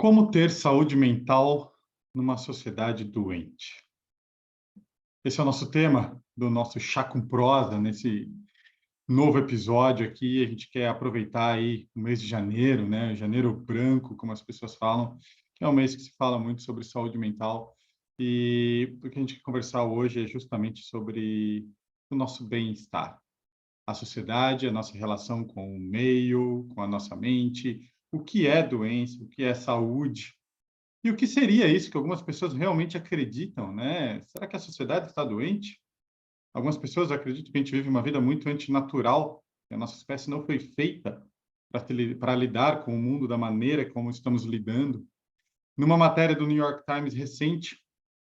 Como ter saúde mental numa sociedade doente? Esse é o nosso tema do nosso Chá com Prosa, nesse novo episódio aqui. A gente quer aproveitar aí o mês de janeiro, né? Janeiro branco, como as pessoas falam, que é um mês que se fala muito sobre saúde mental. E o que a gente quer conversar hoje é justamente sobre o nosso bem-estar, a sociedade, a nossa relação com o meio, com a nossa mente, o que é doença, o que é saúde. E o que seria isso que algumas pessoas realmente acreditam, né? Será que a sociedade está doente? Algumas pessoas acreditam que a gente vive uma vida muito antinatural, que a nossa espécie não foi feita para lidar com o mundo da maneira como estamos lidando. Numa matéria do New York Times recente,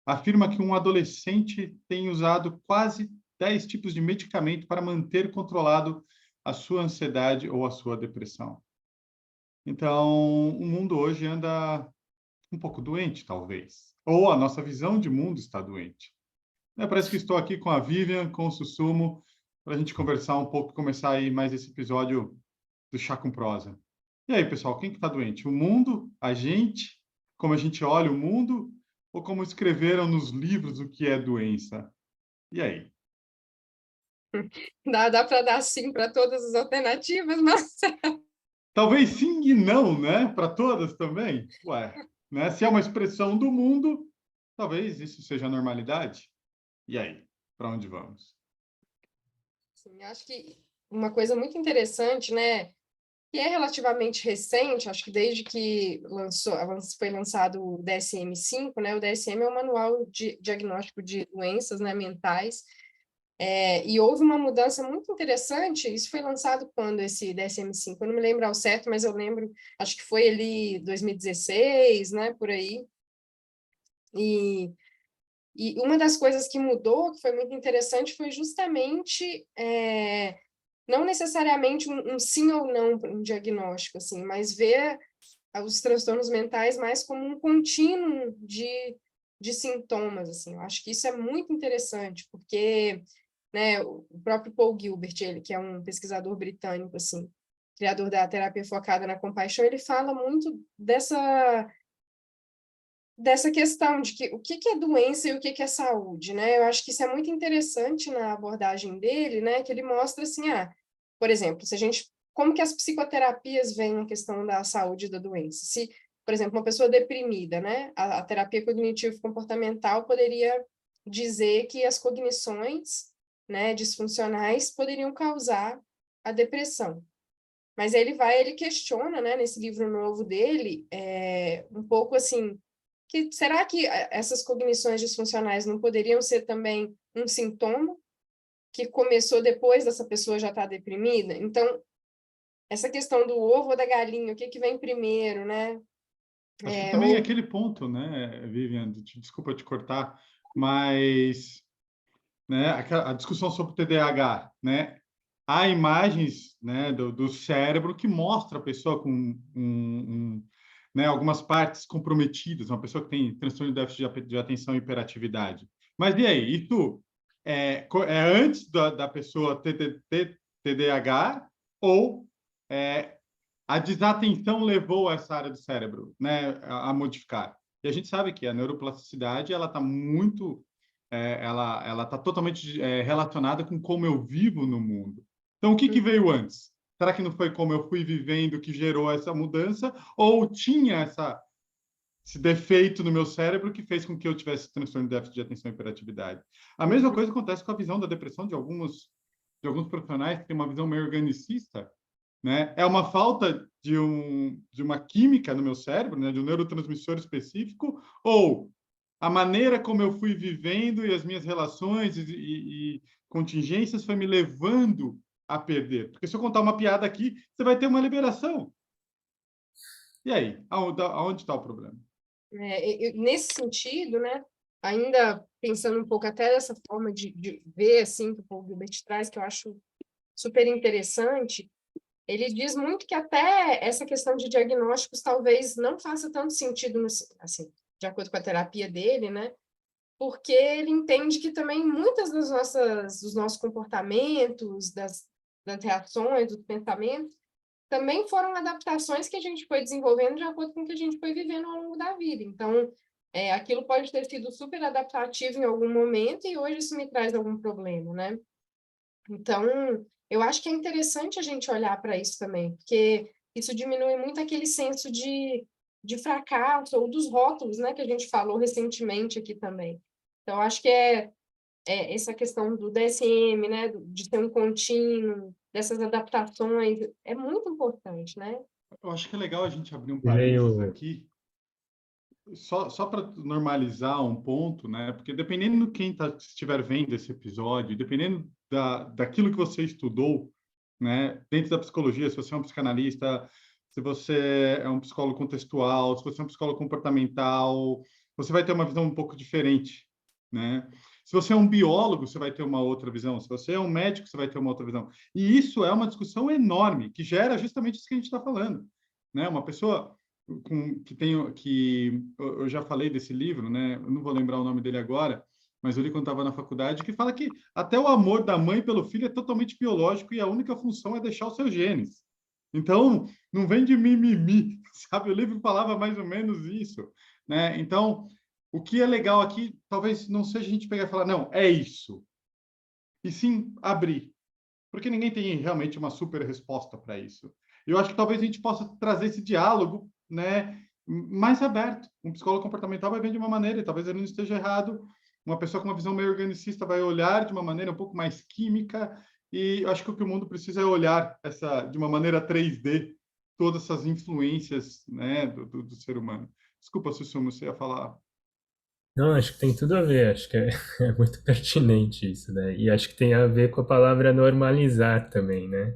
afirma que um adolescente tem usado quase 10 tipos de medicamento para manter controlado a sua ansiedade ou a sua depressão. Então, o mundo hoje anda um pouco doente, talvez. Ou a nossa visão de mundo está doente. Parece que estou aqui com a Vivian, com o Sussumo, para a gente conversar um pouco, começar aí mais esse episódio do Chá com Prosa. E aí, pessoal, quem que está doente? O mundo? A gente? Como a gente olha o mundo? Ou como escreveram nos livros o que é doença? E aí? Dá para dar sim para todas as alternativas, mas Talvez sim e não, né? Para todas também? Ué, né? Se é uma expressão do mundo, talvez isso seja a normalidade. E aí? Para onde vamos? sim, acho que uma coisa muito interessante, né, que é relativamente recente, acho que desde que foi lançado o DSM-5, né, o DSM é o Manual de Diagnóstico de Doenças, né, mentais, e houve uma mudança muito interessante. Isso foi lançado quando, esse DSM-5? Eu não me lembro ao certo, mas eu lembro, acho que foi ali 2016, né, por aí, e uma das coisas que mudou, que foi muito interessante, foi justamente não necessariamente um sim ou não para um diagnóstico, assim, mas ver os transtornos mentais mais como um contínuo de sintomas, assim. Eu acho que isso é muito interessante, porque, né, o próprio Paul Gilbert, ele que é um pesquisador britânico, assim, criador da terapia focada na compaixão, ele fala muito dessa questão de que o que é doença e o que é saúde, né? Eu acho que isso é muito interessante na abordagem dele, né? Que ele mostra assim, por exemplo, se a gente, como que as psicoterapias veem a questão da saúde e da doença? Se, por exemplo, uma pessoa deprimida, né? A terapia cognitivo-comportamental poderia dizer que as cognições, né, disfuncionais poderiam causar a depressão. Mas ele questiona, né, nesse livro novo dele, um pouco assim, que será que essas cognições disfuncionais não poderiam ser também um sintoma que começou depois dessa pessoa já estar deprimida? Então, essa questão do ovo ou da galinha, o que vem primeiro, né? Acho que também é Ou aquele ponto, né, Vivian, desculpa te cortar, mas né, a discussão sobre o TDAH, né, há imagens, né, do cérebro que mostra a pessoa com né, algumas partes comprometidas, uma pessoa que tem transtorno de déficit de atenção e hiperatividade. Mas e aí, isso é antes da pessoa ter TDAH ou é, a desatenção levou essa área do cérebro, né, a modificar? E a gente sabe que a neuroplasticidade ela está muito ela está totalmente relacionada com como eu vivo no mundo. Então, o que veio antes? Será que não foi como eu fui vivendo que gerou essa mudança? Ou tinha esse defeito no meu cérebro que fez com que eu tivesse transtorno de déficit de atenção e hiperatividade? A mesma coisa acontece com a visão da depressão de alguns profissionais que têm uma visão meio organicista, né? É uma falta de uma química no meu cérebro, né? De um neurotransmissor específico, ou a maneira como eu fui vivendo e as minhas relações e contingências foi me levando a perder. Porque se eu contar uma piada aqui, você vai ter uma liberação. E aí? Aonde está o problema? nesse sentido, né? Ainda pensando um pouco até dessa forma de ver assim que o Paul Gilbert traz, que eu acho super interessante. Ele diz muito que até essa questão de diagnósticos talvez não faça tanto sentido, assim, de acordo com a terapia dele, né? Porque ele entende que também muitas dos nossos comportamentos, das reações, do pensamento, também foram adaptações que a gente foi desenvolvendo de acordo com o que a gente foi vivendo ao longo da vida. Então, aquilo pode ter sido super adaptativo em algum momento e hoje isso me traz algum problema, né? Então, eu acho que é interessante a gente olhar para isso também, porque isso diminui muito aquele senso de fracasso ou dos rótulos, né, que a gente falou recentemente aqui também. Então, acho que essa questão do DSM, né, de ser um contínuo, dessas adaptações, é muito importante, né? Eu acho que é legal a gente abrir um parênteses Veio. aqui, só para normalizar um ponto, né? Porque dependendo de quem estiver vendo esse episódio, dependendo daquilo que você estudou, né? Dentro da psicologia, se você é um psicanalista, se você é um psicólogo contextual, se você é um psicólogo comportamental, você vai ter uma visão um pouco diferente, né? Se você é um biólogo, você vai ter uma outra visão. Se você é um médico, você vai ter uma outra visão. E isso é uma discussão enorme, que gera justamente isso que a gente está falando, né? Uma pessoa que eu já falei desse livro, né? Eu não vou lembrar o nome dele agora, mas eu li quando estava na faculdade, que fala que até o amor da mãe pelo filho é totalmente biológico e a única função é deixar os seus genes. Então, não vem de mimimi, sabe? O livro falava mais ou menos isso, né? Então, o que é legal aqui, talvez não seja a gente pegar e falar, não, é isso. E sim abrir. Porque ninguém tem realmente uma super resposta para isso. Eu acho que talvez a gente possa trazer esse diálogo, né, mais aberto. Um psicólogo comportamental vai ver de uma maneira, e talvez ele não esteja errado. Uma pessoa com uma visão meio organicista vai olhar de uma maneira um pouco mais química, e eu acho que o que o mundo precisa é olhar de uma maneira 3D todas essas influências, né, do ser humano. Desculpa, Sussumo, você ia falar. Não, acho que tem tudo a ver, acho que é muito pertinente isso, né? E acho que tem a ver com a palavra normalizar também, né?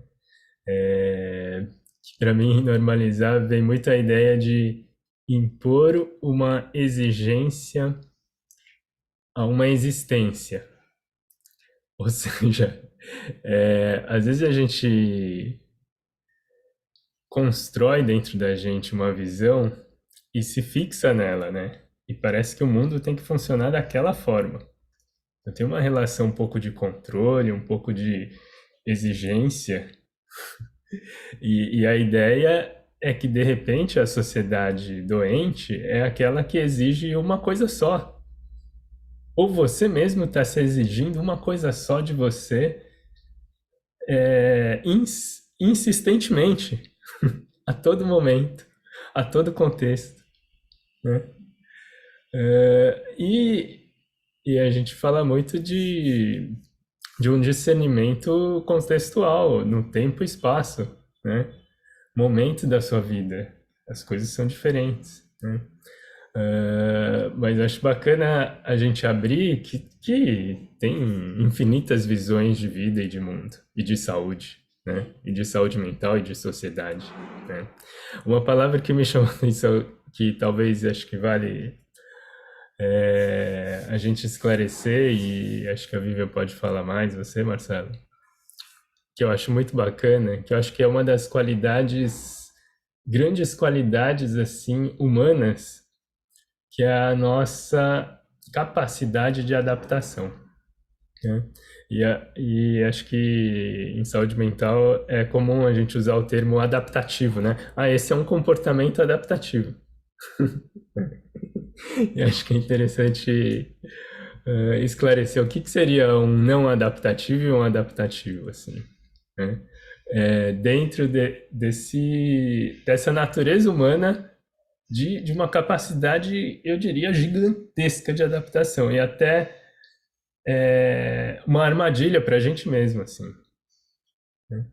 Que para mim, normalizar vem muito a ideia de impor uma exigência a uma existência. Ou seja, às vezes a gente constrói dentro da gente uma visão e se fixa nela, né? E parece que o mundo tem que funcionar daquela forma. Eu tenho uma relação um pouco de controle, um pouco de exigência, e a ideia é que, de repente, a sociedade doente é aquela que exige uma coisa só. Ou você mesmo está se exigindo uma coisa só de você insistentemente, a todo momento, a todo contexto, né? E a gente fala muito de um discernimento contextual, no tempo e espaço, né? Momento da sua vida. As coisas são diferentes, né? Mas acho bacana a gente abrir que tem infinitas visões de vida e de mundo, e de saúde, né? E de saúde mental e de sociedade, né? Uma palavra que me chamou a atenção, que talvez acho que vale a gente esclarecer, e acho que a Vivian pode falar mais, você, Marcelo, que eu acho muito bacana, que eu acho que é uma das grandes qualidades, assim, humanas, que é a nossa capacidade de adaptação, né? E acho que em saúde mental é comum a gente usar o termo adaptativo, né? Ah, esse é um comportamento adaptativo. E acho que é interessante esclarecer o que seria um não adaptativo e um adaptativo, assim, né? Dentro dessa natureza humana de uma capacidade, eu diria, gigantesca de adaptação e até uma armadilha para a gente mesmo, assim, né?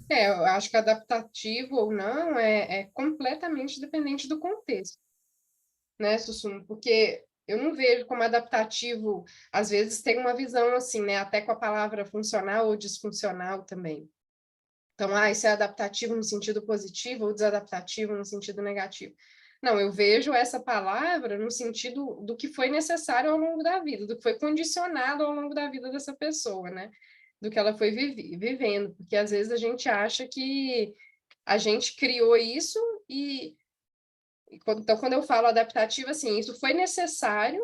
Eu acho que adaptativo ou não é completamente dependente do contexto, né, Sussum? Porque eu não vejo como adaptativo, às vezes tem uma visão assim, né, até com a palavra funcional ou disfuncional também. Então, isso é adaptativo no sentido positivo ou desadaptativo no sentido negativo. Não, eu vejo essa palavra no sentido do que foi necessário ao longo da vida, do que foi condicionado ao longo da vida dessa pessoa, né? Do que ela foi vivendo, porque às vezes a gente acha que a gente criou isso então, quando eu falo adaptativo, assim, isso foi necessário,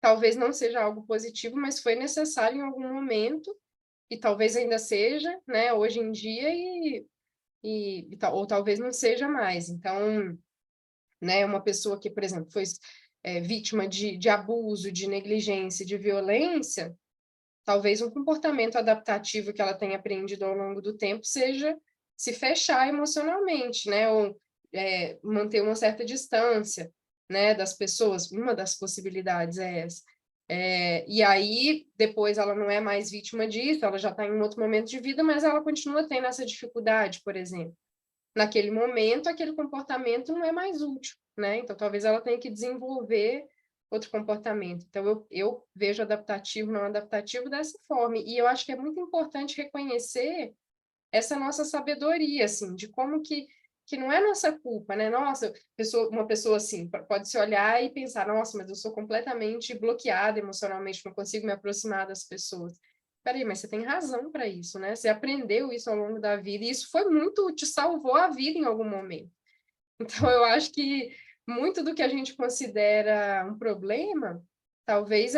talvez não seja algo positivo, mas foi necessário em algum momento, e talvez ainda seja, né, hoje em dia, e ou talvez não seja mais. Então, né, uma pessoa que, por exemplo, foi vítima de abuso, de negligência, de violência, talvez um comportamento adaptativo que ela tenha aprendido ao longo do tempo seja se fechar emocionalmente, né? Ou manter uma certa distância, né, das pessoas. Uma das possibilidades é essa. E aí, depois ela não é mais vítima disso, ela já está em um outro momento de vida, mas ela continua tendo essa dificuldade, por exemplo. Naquele momento, aquele comportamento não é mais útil, né? Então, talvez ela tenha que desenvolver outro comportamento. Então, eu vejo adaptativo, não adaptativo dessa forma. E eu acho que é muito importante reconhecer essa nossa sabedoria, assim, de como que não é nossa culpa, né? Nossa, uma pessoa assim, pode se olhar e pensar, nossa, mas eu sou completamente bloqueada emocionalmente, não consigo me aproximar das pessoas. Peraí, mas você tem razão para isso, né? Você aprendeu isso ao longo da vida, e isso foi muito, te salvou a vida em algum momento. Então, eu acho que muito do que a gente considera um problema, talvez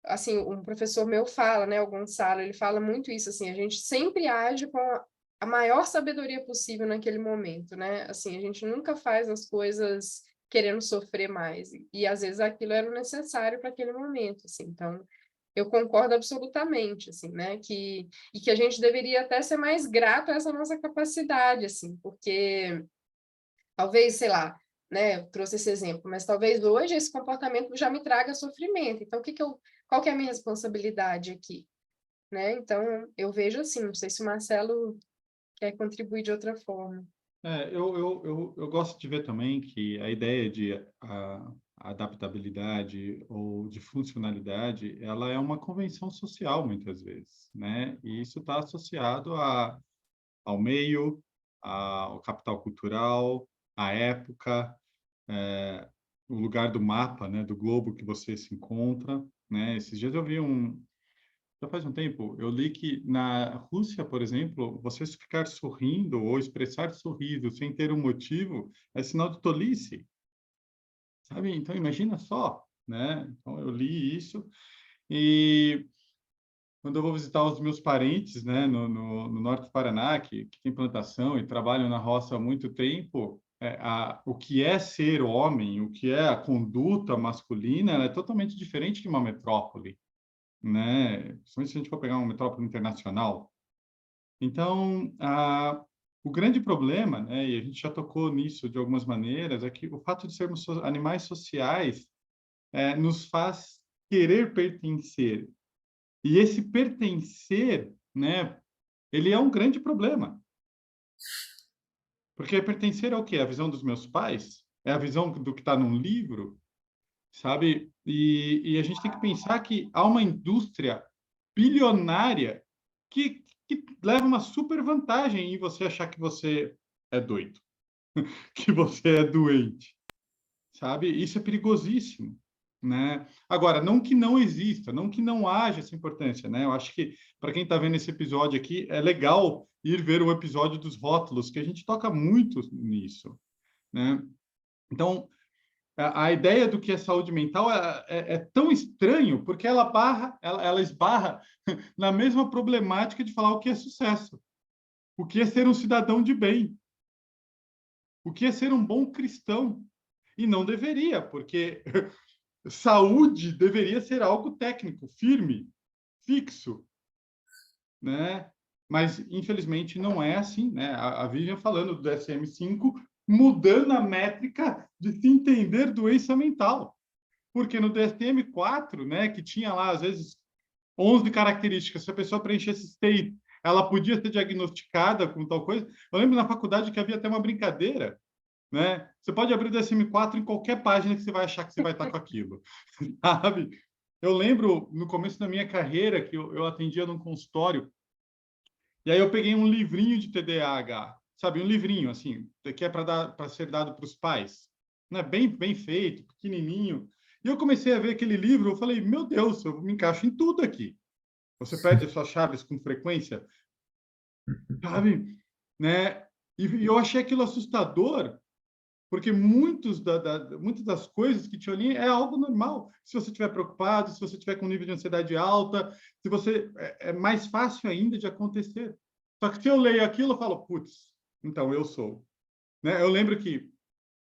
assim, um professor meu fala, né, o Gonçalo, ele fala muito isso, assim, a gente sempre age com a maior sabedoria possível naquele momento, né? Assim, a gente nunca faz as coisas querendo sofrer mais, e às vezes aquilo era o necessário para aquele momento, assim. Então, eu concordo absolutamente, assim, né, e que a gente deveria até ser mais grato a essa nossa capacidade, assim, porque talvez, sei lá, né, eu trouxe esse exemplo, mas talvez hoje esse comportamento já me traga sofrimento. Então, qual que é a minha responsabilidade aqui? Né? Então, eu vejo assim, não sei se o Marcelo quer contribuir de outra forma. Eu gosto de ver também que a ideia de adaptabilidade ou de funcionalidade, ela é uma convenção social, muitas vezes, né? E isso está associado ao meio, ao capital cultural, à época, o lugar do mapa, né, do globo que você se encontra, né? Esses dias eu vi já faz um tempo, eu li que na Rússia, por exemplo, você ficar sorrindo ou expressar sorriso sem ter um motivo é sinal de tolice, sabe? Então, imagina só, né? Então, eu li isso e quando eu vou visitar os meus parentes, né, no norte do Paraná, que tem plantação e trabalham na roça há muito tempo, o que é ser homem, o que é a conduta masculina, ela é totalmente diferente de uma metrópole, né? Principalmente se a gente for pegar uma metrópole internacional. Então, o grande problema, né, e a gente já tocou nisso de algumas maneiras, é que o fato de sermos animais sociais nos faz querer pertencer. E esse pertencer, né, ele é um grande problema. Porque pertencer é o quê? A visão dos meus pais? É a visão do que está num livro? Sabe? E a gente tem que pensar que há uma indústria bilionária que leva uma super vantagem em você achar que você é doido, que você é doente, sabe? Isso é perigosíssimo, né? Agora, não que não exista, não que não haja essa importância, né? Eu acho que para quem está vendo esse episódio aqui, é legal ir ver o episódio dos rótulos, que a gente toca muito nisso, né? Então, a ideia do que é saúde mental é tão estranho porque ela esbarra na mesma problemática de falar o que é sucesso, o que é ser um cidadão de bem, o que é ser um bom cristão. E não deveria, porque saúde deveria ser algo técnico, firme, fixo, né? Mas, infelizmente, não é assim, né? A Vivian falando do DSM-5, mudando a métrica de se entender doença mental. Porque no DSM-4, né, que tinha lá, às vezes, 11 características, se a pessoa preenchesse state, ela podia ser diagnosticada com tal coisa. Eu lembro na faculdade que havia até uma brincadeira, né? Você pode abrir o DSM-4 em qualquer página que você vai achar que você vai estar com aquilo, sabe? Eu lembro, no começo da minha carreira, que eu atendia num consultório, e aí eu peguei um livrinho de TDAH, sabe? Um livrinho, assim, que é para ser dado para os pais, né? Bem feito, pequenininho. E eu comecei a ver aquele livro, eu falei, meu Deus, eu me encaixo em tudo aqui. Você perde as suas chaves com frequência, sabe? Né? E eu achei aquilo assustador, porque muitas das coisas que tinha ali é algo normal. Se você estiver preocupado, se você estiver com um nível de ansiedade alta, se você é mais fácil ainda de acontecer. Só que se eu leio aquilo, eu falo, putz, então eu sou. Né? Eu lembro que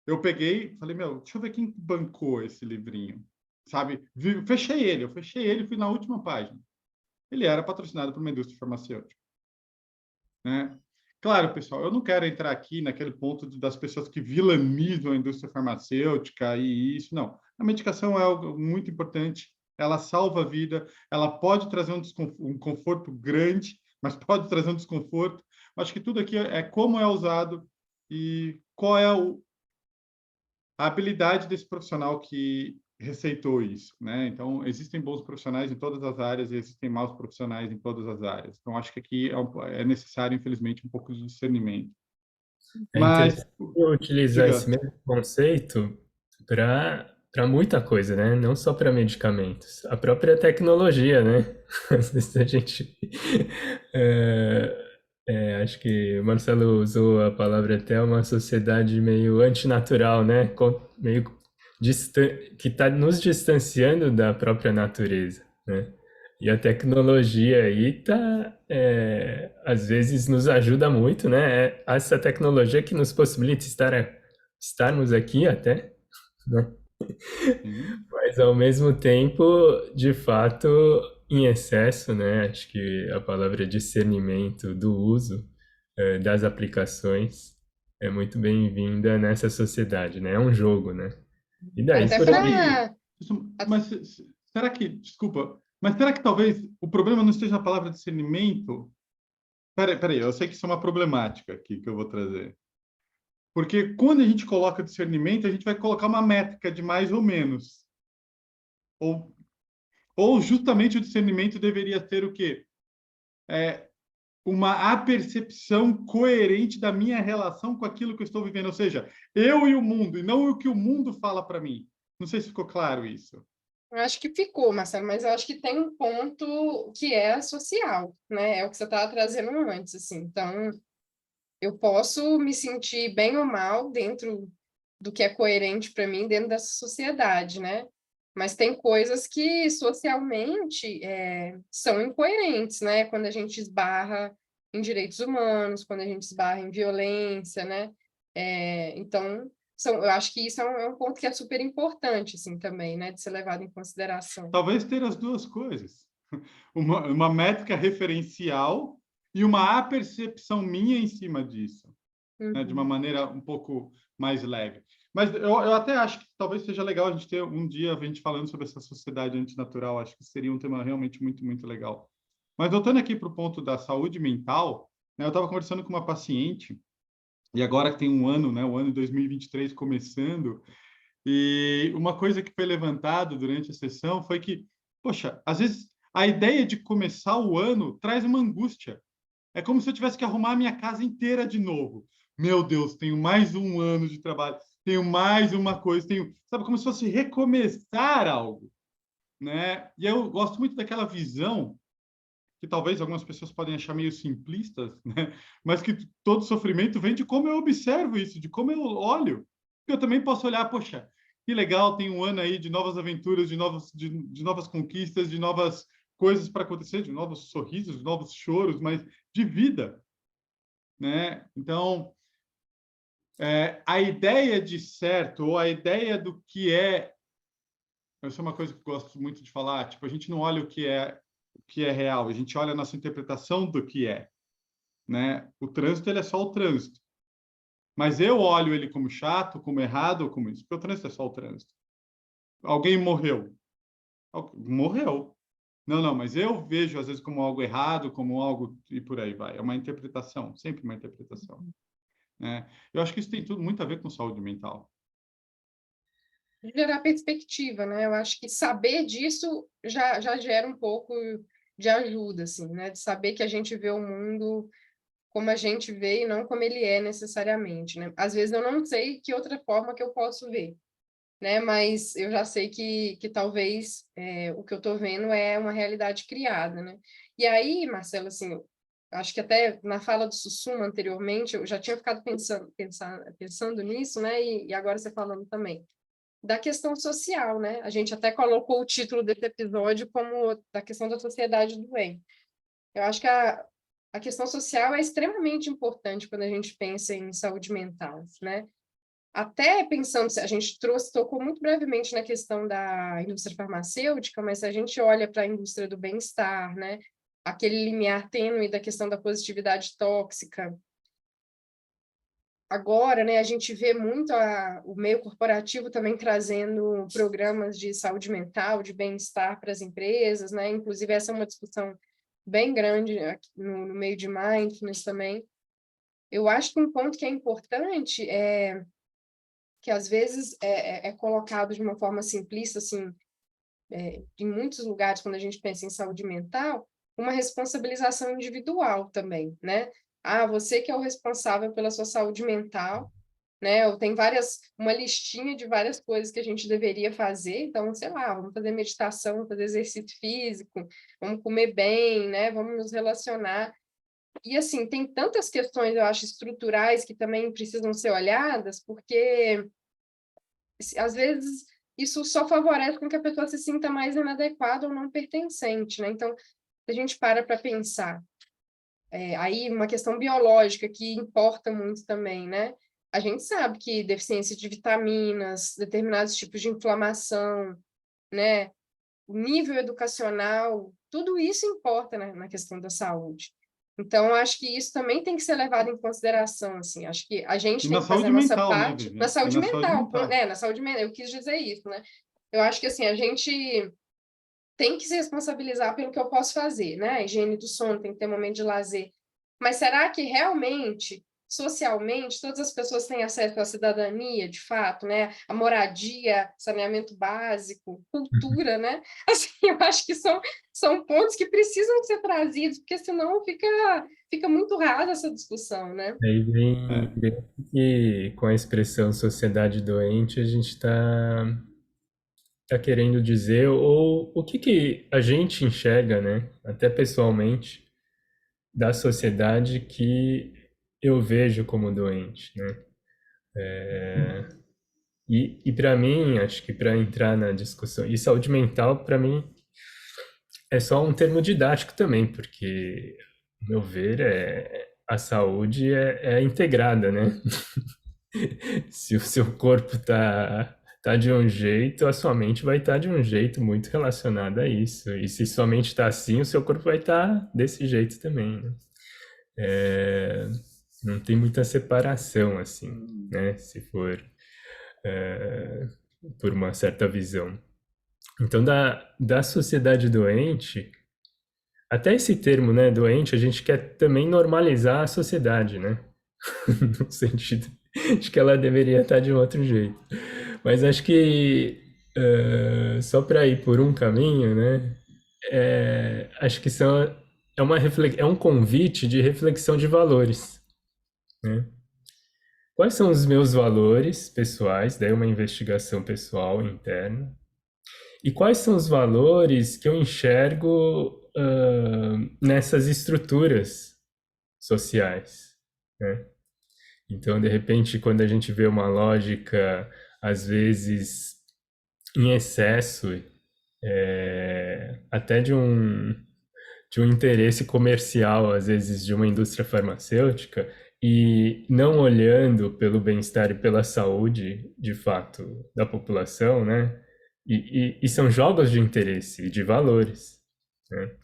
eu peguei, falei, meu, deixa eu ver quem bancou esse livrinho, sabe? Fechei ele, e fui na última página. Ele era patrocinado por uma indústria farmacêutica, né? Claro, pessoal, eu não quero entrar aqui naquele ponto das pessoas que vilanizam a indústria farmacêutica e isso, não. A medicação é algo muito importante, ela salva a vida, ela pode trazer um conforto grande, mas pode trazer um desconforto. Acho que tudo aqui é como é usado e qual é a habilidade desse profissional que receitou isso, né? Então, existem bons profissionais em todas as áreas e existem maus profissionais em todas as áreas. Então, acho que aqui é necessário, infelizmente, um pouco de discernimento. É Mas, interessante utilizar esse diga, mesmo conceito para muita coisa, né? Não só para medicamentos. A própria tecnologia, né? Às vezes a gente... é, acho que o Marcelo usou a palavra até uma sociedade meio antinatural, né? Meio que está nos distanciando da própria natureza, né? E a tecnologia aí tá, às vezes nos ajuda muito, né? É essa tecnologia que nos possibilita estarmos aqui até, né? sim, Mas ao mesmo tempo, de fato, em excesso, né? Acho que a palavra discernimento do uso, das aplicações é muito bem-vinda nessa sociedade, né? É um jogo, né? E daí Até mas por será aí. que, para mas será que, desculpa, mas será que talvez o problema não esteja na palavra discernimento? Peraí, eu sei que isso é uma problemática aqui que eu vou trazer. Porque quando a gente coloca discernimento, a gente vai colocar uma métrica de mais ou menos. Ou, ou justamente o discernimento deveria ter o quê? Uma apercepção coerente da minha relação com aquilo que eu estou vivendo. Ou seja, eu e o mundo, e não o que o mundo fala para mim. Não sei se ficou claro isso. eu acho que ficou, Marcelo, mas eu acho que tem um ponto que é social, né? É o que você estava trazendo antes, assim. Então, eu posso me sentir bem ou mal dentro do que é coerente para mim dentro dessa sociedade, né? Mas tem coisas que socialmente são incoerentes, né? Quando a gente esbarra em direitos humanos, quando a gente esbarra em violência, né? Então, eu acho que isso é um ponto que é super importante, assim, também, né? De ser levado em consideração. Talvez ter as duas coisas. Uma métrica referencial e uma apercepção minha em cima disso, né? De uma Uhum. maneira um pouco mais leve. Mas eu até acho que talvez seja legal a gente ter um dia a gente falando sobre essa sociedade antinatural. Acho que seria um tema realmente muito, muito legal. Mas voltando aqui para o ponto da saúde mental, né? Eu estava conversando com uma paciente, e agora que tem um ano, né? O ano de 2023 começando, e uma coisa que foi levantado durante a sessão foi que, poxa, às vezes a ideia de começar o ano traz uma angústia. É como se eu tivesse que arrumar a minha casa inteira de novo. Meu Deus, tenho mais um ano de trabalho, tenho mais uma coisa, tenho, sabe, como se fosse recomeçar algo, né? E eu gosto muito daquela visão que talvez algumas pessoas podem achar meio simplistas, né? Mas que todo sofrimento vem de como eu observo isso, de como eu olho. Eu também posso olhar, poxa, que legal, tem um ano aí de novas aventuras, de novas conquistas, de novas coisas para acontecer, de novos sorrisos, de novos choros, mas de vida, né? Então, a ideia de certo ou a ideia do que é, essa é uma coisa que eu gosto muito de falar, tipo, a gente não olha o que é real, a gente olha a nossa interpretação do que é, né? O trânsito ele é só o trânsito, mas eu olho ele como chato, como errado, como isso, porque o trânsito é só o trânsito. Alguém morreu, morreu. Não, mas eu vejo às vezes como algo errado, como algo e por aí vai. É uma interpretação, sempre uma interpretação, né? Eu acho que isso tem tudo muito a ver com saúde mental. Gerar perspectiva, né? Eu acho que saber disso já gera um pouco de ajuda, assim, né? De saber que a gente vê o mundo como a gente vê e não como ele é necessariamente, né? Às vezes eu não sei que outra forma que eu posso ver, né? Mas eu já sei que talvez o que eu estou vendo é uma realidade criada, né? E aí, Marcelo, assim, eu acho que até na fala do Sussuma anteriormente, eu já tinha ficado pensando nisso, né? E agora você falando também da questão social, né? A gente até colocou o título desse episódio como da questão da sociedade doente. Eu acho que a questão social é extremamente importante quando a gente pensa em saúde mental, né? Até pensando, a gente tocou muito brevemente na questão da indústria farmacêutica, mas se a gente olha para a indústria do bem-estar, né? Aquele limiar tênue da questão da positividade tóxica. Agora, né, a gente vê muito o meio corporativo também trazendo programas de saúde mental, de bem-estar para as empresas, né? Inclusive, essa é uma discussão bem grande aqui no meio de mindfulness também. Eu acho que um ponto que é importante é que às vezes é colocado de uma forma simplista, assim, em muitos lugares, quando a gente pensa em saúde mental, uma responsabilização individual também, né? Ah, você que é o responsável pela sua saúde mental, né? Ou tem uma listinha de várias coisas que a gente deveria fazer, então, sei lá, vamos fazer meditação, vamos fazer exercício físico, vamos comer bem, né? Vamos nos relacionar. E, assim, tem tantas questões, eu acho, estruturais que também precisam ser olhadas, porque às vezes isso só favorece com que a pessoa se sinta mais inadequada ou não pertencente, né? Então, se a gente para pensar, aí uma questão biológica que importa muito também, né? A gente sabe que deficiência de vitaminas, determinados tipos de inflamação, né? O nível educacional, tudo isso importa, né, na questão da saúde. Então, acho que isso também tem que ser levado em consideração, assim. Acho que a gente E tem na que fazer a saúde nossa mental, né, parte na Viviane? E saúde na saúde mental, mental. né? Na saúde mental, eu quis dizer isso, né? Eu acho que, assim, a gente tem que se responsabilizar pelo que eu posso fazer, né? A higiene do sono, tem que ter momento de lazer. Mas será que realmente, socialmente, todas as pessoas têm acesso à cidadania, de fato, né? A moradia, saneamento básico, cultura, né? Assim, eu acho que são pontos que precisam ser trazidos, porque senão fica muito rasa essa discussão, né? Aí vem, É. vem que com a expressão sociedade doente, a gente tá querendo dizer, ou o que que a gente enxerga, né, até pessoalmente, da sociedade que eu vejo como doente, né? E para mim, acho que para entrar na discussão, e saúde mental, para mim, é só um termo didático também, porque, no meu ver, a saúde é integrada, né? Se o seu corpo tá de um jeito, a sua mente vai estar de um jeito muito relacionado a isso. E se sua mente está assim, o seu corpo vai estar desse jeito também, né? É, não tem muita separação, assim, né? Se for é, por uma certa visão. Então, da sociedade doente, até esse termo, né, doente, a gente quer também normalizar a sociedade, né? No sentido de que ela deveria estar de um outro jeito. Mas acho que só para ir por um caminho, né? Acho que é um convite de reflexão de valores, né? Quais são os meus valores pessoais? Daí uma investigação pessoal interna. E quais são os valores que eu enxergo nessas estruturas sociais, né? Então, de repente, quando a gente vê uma lógica, às vezes, em excesso, até de um interesse comercial, às vezes, de uma indústria farmacêutica, e não olhando pelo bem-estar e pela saúde, de fato, da população, né? E são jogos de interesse e de valores, né?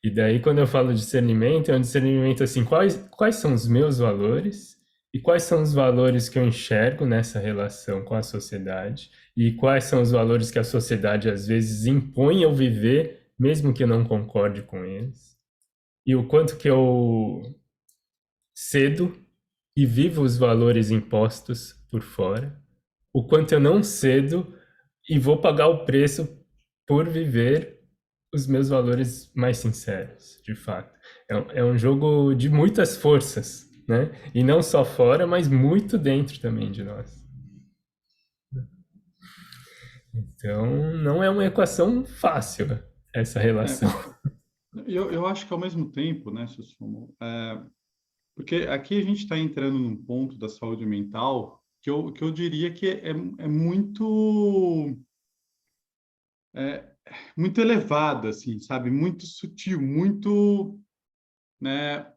E daí, quando eu falo discernimento, é um discernimento assim, quais são os meus valores e quais são os valores que eu enxergo nessa relação com a sociedade e quais são os valores que a sociedade, às vezes, impõe eu viver, mesmo que eu não concorde com eles. E o quanto que eu cedo e vivo os valores impostos por fora, o quanto eu não cedo e vou pagar o preço por viver os meus valores mais sinceros, de fato. É um jogo de muitas forças, né? E não só fora, mas muito dentro também de nós. Então, não é uma equação fácil essa É, relação. eu acho que ao mesmo tempo, né, Sussumo, porque aqui a gente está entrando num ponto da saúde mental que eu diria que é é, muito elevado, assim, sabe? Muito sutil, muito, né?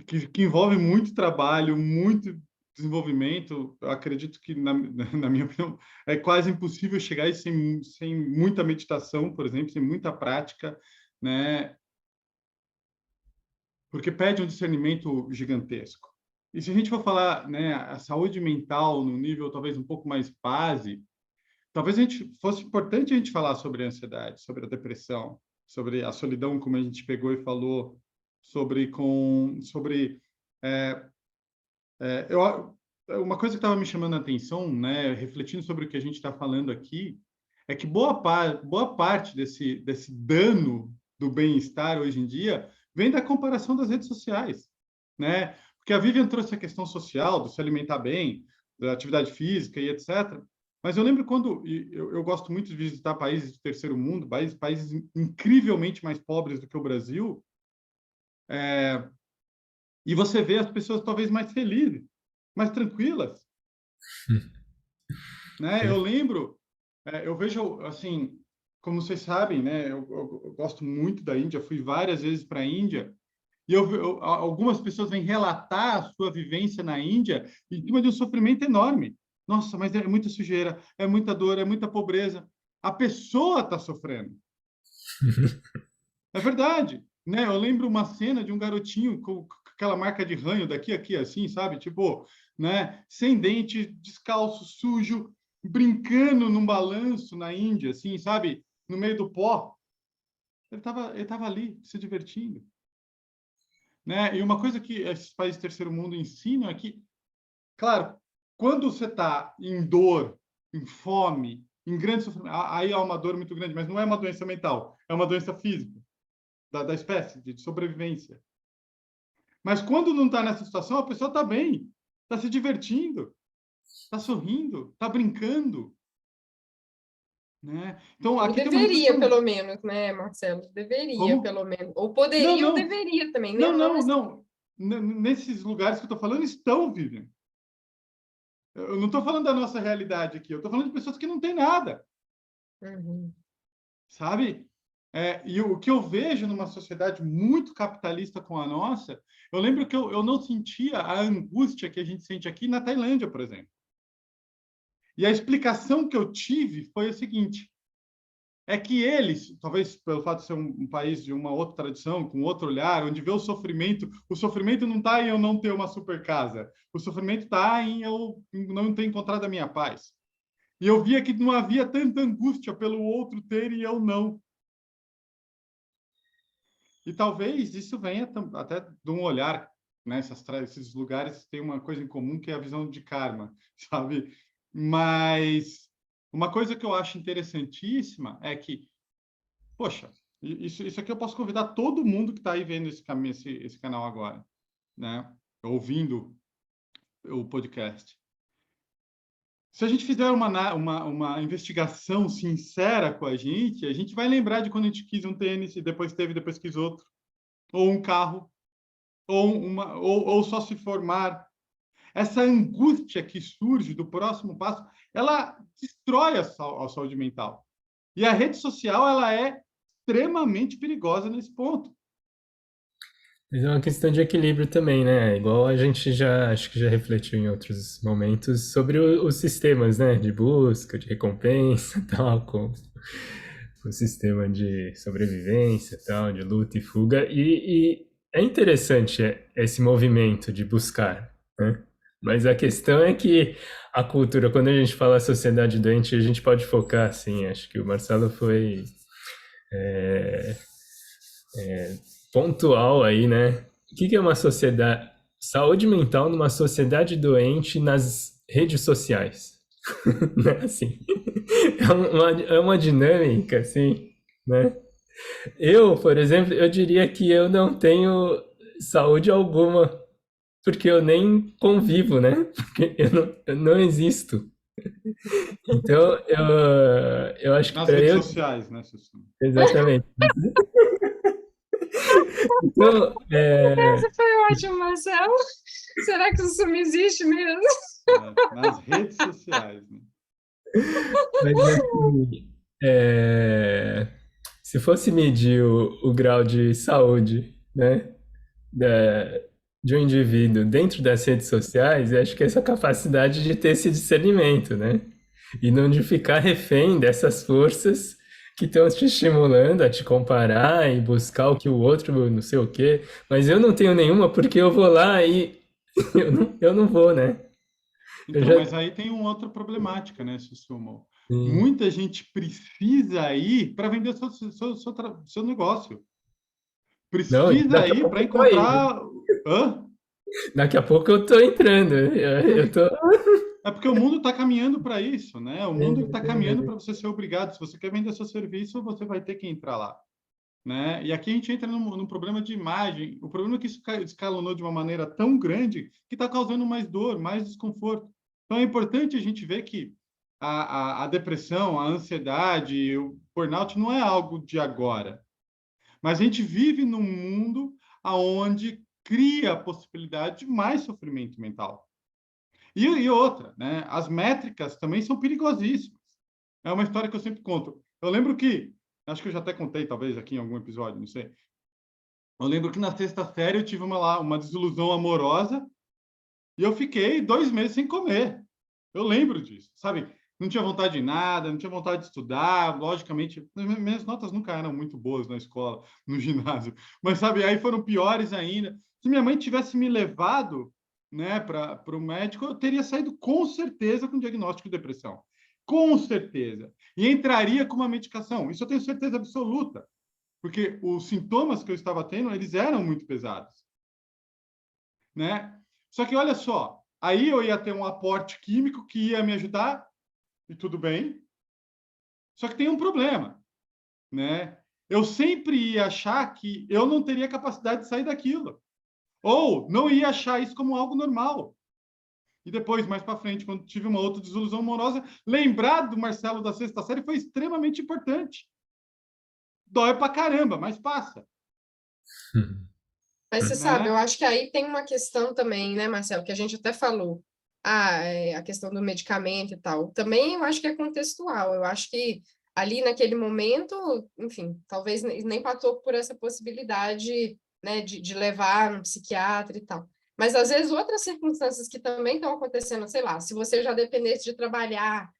que envolve muito trabalho, muito desenvolvimento. Eu acredito que, na minha opinião, é quase impossível chegar aí sem muita meditação, por exemplo, sem muita prática, né? Porque pede um discernimento gigantesco. E se a gente for falar, né, a saúde mental no nível talvez um pouco mais base, talvez fosse importante a gente falar sobre a ansiedade, sobre a depressão, sobre a solidão, como a gente pegou e falou, sobre uma coisa que estava me chamando a atenção, né, refletindo sobre o que a gente está falando aqui, é que boa parte desse dano do bem-estar hoje em dia vem da comparação das redes sociais, né? Porque a Vivian trouxe a questão social, do se alimentar bem, da atividade física e etc. Mas eu lembro eu gosto muito de visitar países do terceiro mundo, países incrivelmente mais pobres do que o Brasil, e você vê as pessoas talvez mais felizes, mais tranquilas, né? Eu lembro, eu vejo, assim, como vocês sabem, né? Eu gosto muito da Índia, fui várias vezes para a Índia, e algumas pessoas vêm relatar a sua vivência na Índia em cima de um sofrimento enorme. Nossa, mas é muita sujeira, é muita dor, é muita pobreza. A pessoa está sofrendo. É verdade, né? Eu lembro uma cena de um garotinho com aquela marca de ranho daqui, aqui, assim, sabe? Tipo, né? Sem dente, descalço, sujo, brincando num balanço na Índia, assim, sabe? No meio do pó. Ele tava ali, se divertindo, né? E uma coisa que esses países do terceiro mundo ensinam é que, claro, quando você está em dor, em fome, em grande sofrimento, aí há uma dor muito grande, mas não é uma doença mental, é uma doença física da espécie, de sobrevivência. Mas quando não está nessa situação, a pessoa está bem, está se divertindo, está sorrindo, está brincando, né? Então, Ou aqui tem uma deveria, reflexão. pelo menos, né, Marcelo? Deveria, Como? pelo menos. Ou Não, poderia ou não, deveria também, né? não, Não, não, não. Nesses lugares que eu estou falando, estão, Vivian. Eu não estou falando da nossa realidade aqui, eu estou falando de pessoas que não têm nada, uhum. sabe? E o que eu vejo numa sociedade muito capitalista como a nossa, eu lembro que eu não sentia a angústia que a gente sente aqui na Tailândia, por exemplo. E a explicação que eu tive foi a seguinte: é que eles, talvez pelo fato de ser um país de uma outra tradição, com outro olhar, onde vê o sofrimento não está em eu não ter uma super casa, o sofrimento está em eu não ter encontrado a minha paz. E eu via que não havia tanta angústia pelo outro ter e eu não. E talvez isso venha até de um olhar, né? Esses lugares têm uma coisa em comum que é a visão de karma, sabe? Mas uma coisa que eu acho interessantíssima é que, poxa, isso aqui eu posso convidar todo mundo que está aí vendo esse canal agora, né? Ouvindo o podcast. Se a gente fizer uma investigação sincera com a gente vai lembrar de quando a gente quis um tênis e depois quis outro, ou um carro, ou só se formar. Essa angústia que surge do próximo passo, ela destrói a saúde mental. E a rede social, ela é extremamente perigosa nesse ponto. Mas é uma questão de equilíbrio também, né? Igual a gente acho que já refletiu em outros momentos sobre os sistemas, né? De busca, de recompensa, tal, com o sistema de sobrevivência, tal, de luta e fuga. E é interessante esse movimento de buscar, né? Mas a questão é que a cultura, quando a gente fala sociedade doente, a gente pode focar, assim, acho que o Marcelo foi pontual aí, né? O que é uma sociedade, saúde mental numa sociedade doente nas redes sociais? Né? Assim, é uma dinâmica, assim, né? Eu, por exemplo, eu diria que eu não tenho saúde alguma, porque eu nem convivo, né? Porque eu não existo. Então, eu acho que Nas para redes eu... sociais, né, Sussu? Exatamente. Então, Essa foi ótima, Marcelo. Será que isso me existe mesmo? Nas redes sociais, né? mas assim, se fosse medir o grau de saúde, né, de um indivíduo dentro das redes sociais, eu acho que é essa capacidade de ter esse discernimento, né? E não de ficar refém dessas forças que estão te estimulando a te comparar e buscar o que o outro, não sei o quê. Mas eu não tenho nenhuma porque eu vou lá e eu não vou, né? Eu Então, já. mas aí tem uma outra problemática, né, Susumo? Sim. Muita gente precisa ir para vender seu negócio. Não, e Precisa daqui a ir pouco para eu tô indo. encontrar. Hã? Daqui a pouco eu tô entrando. Eu tô. É porque o mundo está caminhando para isso, né? O mundo está caminhando para você ser obrigado. Se você quer vender seu serviço, você vai ter que entrar lá, né? E aqui a gente entra num problema de imagem. O problema é que isso escalonou de uma maneira tão grande que está causando mais dor, mais desconforto. Então é importante a gente ver que a depressão, a ansiedade, o burnout não é algo de agora. Mas a gente vive num mundo aonde cria a possibilidade de mais sofrimento mental. E outra, né? As métricas também são perigosíssimas. É uma história que eu sempre conto. Eu lembro que, acho que eu já até contei, talvez, aqui em algum episódio, não sei. Eu lembro que na sexta série eu tive uma desilusão amorosa e eu fiquei 2 meses sem comer. Eu lembro disso, sabe? Não tinha vontade de nada, não tinha vontade de estudar. Logicamente, minhas notas nunca eram muito boas na escola, no ginásio. Mas, sabe, aí foram piores ainda. Se minha mãe tivesse me levado, né, para o médico, eu teria saído com certeza com diagnóstico de depressão. Com certeza. E entraria com uma medicação. Isso eu tenho certeza absoluta. Porque os sintomas que eu estava tendo, eles eram muito pesados, né? Só que olha só, aí eu ia ter um aporte químico que ia me ajudar e tudo bem. Só que tem um problema, né? Eu sempre ia achar que eu não teria capacidade de sair daquilo, ou não ia achar isso como algo normal. E depois, mais para frente, quando tive uma outra desilusão amorosa, lembrar do Marcelo da sexta série foi extremamente importante. Dói pra caramba, mas passa, Mas você sabe, eu né? acho que aí tem uma questão também, né, Marcelo, que a gente até falou, a questão do medicamento e tal. Também eu acho que é contextual. Eu acho que ali naquele momento, enfim, talvez nem passou por essa possibilidade, né, de levar um psiquiatra e tal. Mas às vezes outras circunstâncias que também estão acontecendo, sei lá, se você já dependesse de trabalhar,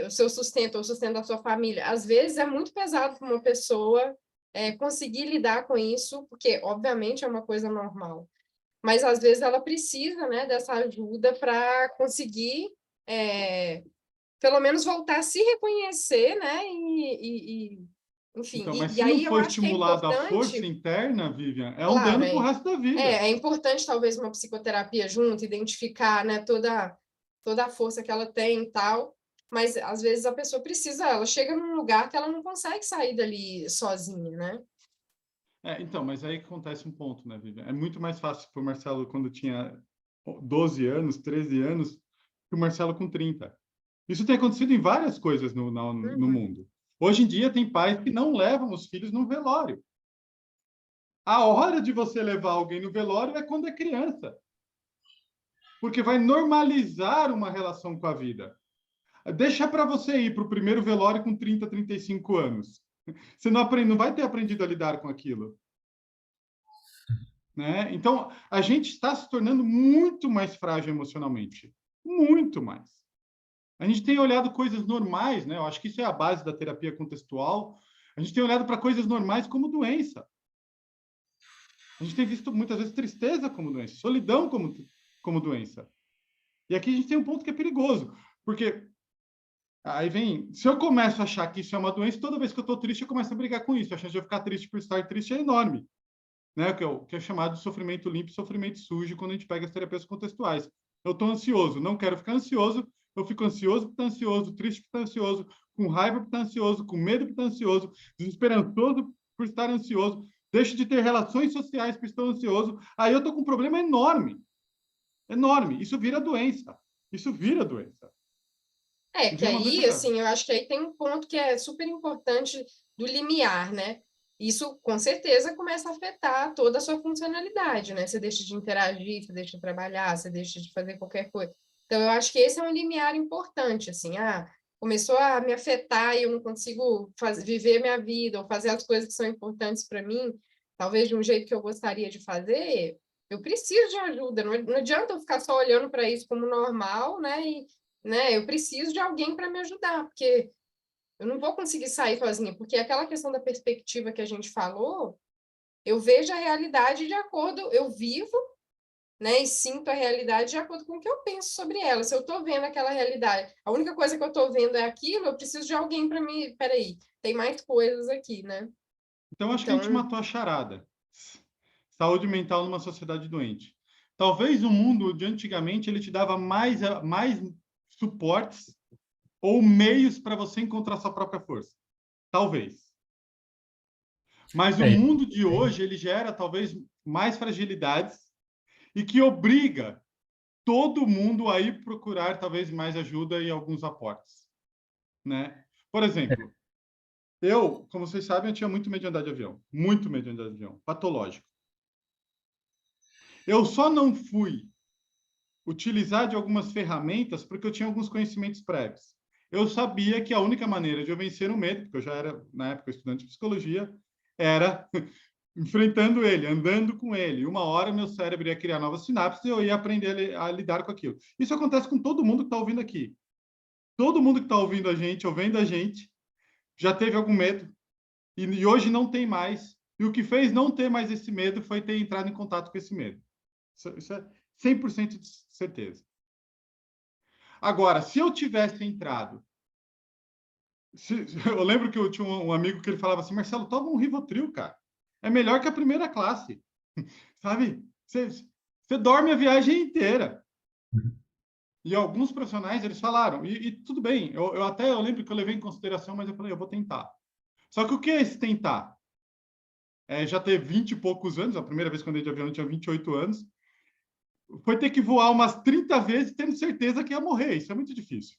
o seu sustento ou o sustento da sua família, às vezes é muito pesado para uma pessoa conseguir lidar com isso, porque obviamente é uma coisa normal, mas às vezes ela precisa, né, dessa ajuda para conseguir, pelo menos voltar a se reconhecer, né, enfim, Então, mas e se não aí eu for acho que é estimulada a força importante, interna, Vivian, é um claro, dano para o resto da vida. é importante talvez uma psicoterapia junto, identificar, né, toda a força que ela tem e tal, mas às vezes a pessoa precisa, ela chega num lugar que ela não consegue sair dali sozinha, né? Então, mas aí acontece um ponto, né, Vivian? É muito mais fácil para o Marcelo quando tinha 12 anos, 13 anos, que o Marcelo com 30. Isso tem acontecido em várias coisas no Uhum. mundo. Hoje em dia, tem pais que não levam os filhos no velório. A hora de você levar alguém no velório é quando é criança, porque vai normalizar uma relação com a vida. Deixa para você ir para o primeiro velório com 30, 35 anos. Você não vai ter aprendido a lidar com aquilo. Né? Então, a gente está se tornando muito mais frágil emocionalmente. Muito mais. A gente tem olhado coisas normais, né? Eu acho que isso é a base da terapia contextual. A gente tem olhado para coisas normais como doença. A gente tem visto muitas vezes tristeza como doença, solidão como doença. E aqui a gente tem um ponto que é perigoso, porque aí vem, se eu começo a achar que isso é uma doença, toda vez que eu estou triste, eu começo a brigar com isso. A chance de eu ficar triste por estar triste é enorme, né? Que é chamado de sofrimento limpo e sofrimento sujo quando a gente pega as terapias contextuais. Eu estou ansioso, não quero ficar ansioso, eu fico ansioso porque está ansioso, triste porque está ansioso, com raiva porque está ansioso, com medo porque está ansioso, desesperançoso por estar ansioso, deixo de ter relações sociais porque estou ansioso, aí eu estou com um problema enorme, enorme. Isso vira doença. Isso vira doença. É, E que vira uma doença aí, grave. assim, eu acho que aí tem um ponto que é super importante do limiar, né? Isso, com certeza, começa a afetar toda a sua funcionalidade, né? Você deixa de interagir, você deixa de trabalhar, você deixa de fazer qualquer coisa. Então, eu acho que esse é um limiar importante, assim, começou a me afetar e eu não consigo viver minha vida ou fazer as coisas que são importantes para mim, talvez de um jeito que eu gostaria de fazer, eu preciso de ajuda, não adianta eu ficar só olhando para isso como normal, né? E, né, eu preciso de alguém para me ajudar, porque eu não vou conseguir sair sozinha, porque aquela questão da perspectiva que a gente falou, eu vejo a realidade de acordo, eu vivo, né, e sinto a realidade de acordo com o que eu penso sobre ela. Se eu estou vendo aquela realidade, a única coisa que eu estou vendo é aquilo, eu preciso de alguém para me... Peraí, tem mais coisas aqui, né? Então, acho que a gente Então, matou a charada. Saúde mental numa sociedade doente. Talvez o mundo de antigamente ele te dava mais suportes ou meios para você encontrar sua própria força. Talvez. Mas o É, mundo de hoje ele gera talvez mais fragilidades e que obriga todo mundo a ir procurar talvez mais ajuda e alguns aportes, né? Por exemplo, eu, como vocês sabem, eu tinha muito medo de andar de avião, muito medo de andar de avião, patológico. Eu só não fui utilizar de algumas ferramentas porque eu tinha alguns conhecimentos prévios. Eu sabia que a única maneira de eu vencer o medo, porque eu já era, na época, estudante de psicologia, era enfrentando ele, andando com ele. Uma hora meu cérebro ia criar novas sinapses e eu ia aprender a lidar com aquilo. Isso acontece com todo mundo que está ouvindo aqui. Todo mundo que está ouvindo a gente, ou vendo a gente, já teve algum medo e hoje não tem mais. E o que fez não ter mais esse medo foi ter entrado em contato com esse medo. Isso é 100% de certeza. Agora, se eu tivesse entrado... eu lembro que eu tinha um amigo que ele falava assim, Marcelo, toma um Rivotril, cara. É melhor que a primeira classe. Sabe? Você dorme a viagem inteira. E alguns profissionais, eles falaram, e tudo bem, eu lembro que eu levei em consideração, mas eu falei, eu vou tentar. Só que o que é esse tentar? Já ter 20 e poucos anos, a primeira vez que eu andei de avião eu tinha 28 anos, foi ter que voar umas 30 vezes tendo certeza que ia morrer. Isso é muito difícil.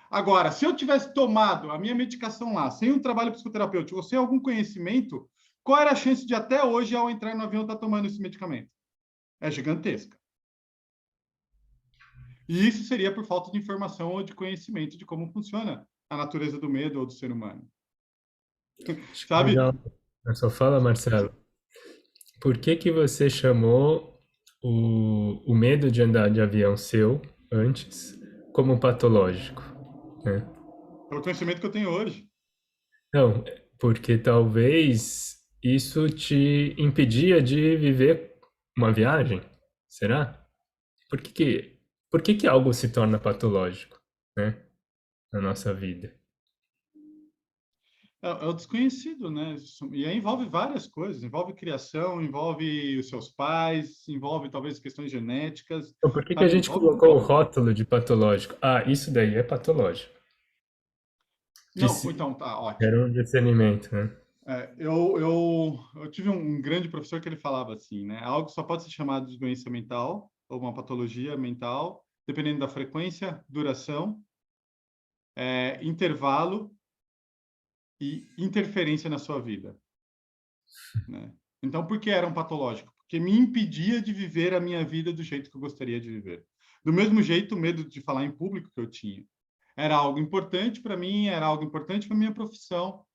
Agora, se eu tivesse tomado a minha medicação lá, sem um trabalho psicoterapêutico, ou sem algum conhecimento, qual era a chance de até hoje, ao entrar no avião, estar tomando esse medicamento? É gigantesca. E isso seria por falta de informação ou de conhecimento de como funciona a natureza do medo ou do ser humano. acho que Sabe? legal. Só fala, Marcelo, por que que você chamou o medo de andar de avião seu antes como patológico, né? É o conhecimento que eu tenho hoje. Não, porque talvez isso te impedia de viver uma viagem, será? Por que que, por que que algo se torna patológico, né, na nossa vida? É o desconhecido, né? E aí envolve várias coisas. Envolve criação, envolve os seus pais, envolve talvez questões genéticas, Então, por que que a sabe? gente Envolve colocou o muita coisa. rótulo de patológico? Ah, isso daí é patológico. Que Não, se, então, tá, ótimo. era um discernimento, né? Eu tive um grande professor que ele falava assim, né? Algo só pode ser chamado de doença mental ou uma patologia mental, dependendo da frequência, duração, intervalo e interferência na sua vida, né? Então, por que era um patológico? Porque me impedia de viver a minha vida do jeito que eu gostaria de viver. Do mesmo jeito, o medo de falar em público que eu tinha. Era algo importante para mim, era algo importante para minha profissão,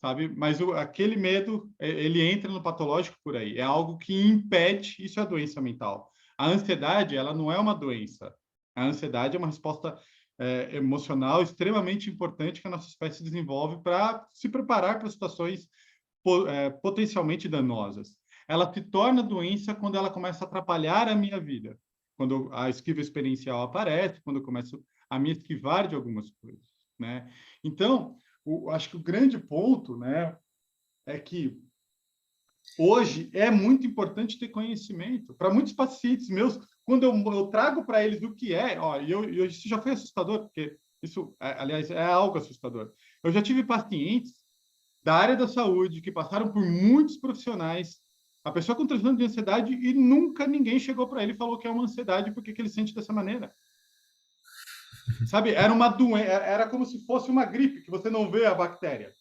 sabe? Mas aquele medo, ele entra no patológico por aí. É algo que impede, isso é a doença mental. A ansiedade, ela não é uma doença. A ansiedade é uma resposta emocional extremamente importante que a nossa espécie desenvolve para se preparar para situações potencialmente danosas. Ela se torna doença quando ela começa a atrapalhar a minha vida. Quando a esquiva experiencial aparece, quando eu começo a me esquivar de algumas coisas, né? Então, acho que o grande ponto, né, é que hoje é muito importante ter conhecimento. Para muitos pacientes meus, quando eu trago para eles o que é, ó, isso já foi assustador, porque isso, aliás, é algo assustador. Eu já tive pacientes da área da saúde que passaram por muitos profissionais, a pessoa com transtorno de ansiedade e nunca ninguém chegou para ele e falou que é uma ansiedade porque que ele sente dessa maneira. Sabe? Era uma doença, era como se fosse uma gripe que você não vê a bactéria.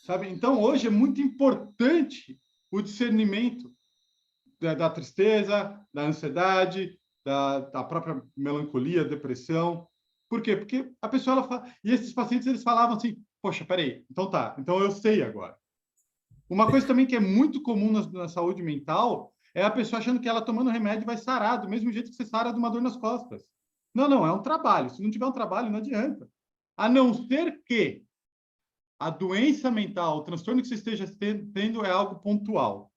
Sabe? Então, hoje é muito importante o discernimento da tristeza, da ansiedade, da própria melancolia, depressão. Por quê? Porque a pessoa... E esses pacientes, eles falavam assim, poxa, peraí, então tá, então eu sei agora. Uma coisa também que é muito comum na saúde mental é a pessoa achando que ela tomando remédio vai sarar, do mesmo jeito que você sara de uma dor nas costas. Não, não, é um trabalho. Se não tiver um trabalho, não adianta. A não ser que a doença mental, o transtorno que você esteja tendo é algo pontual.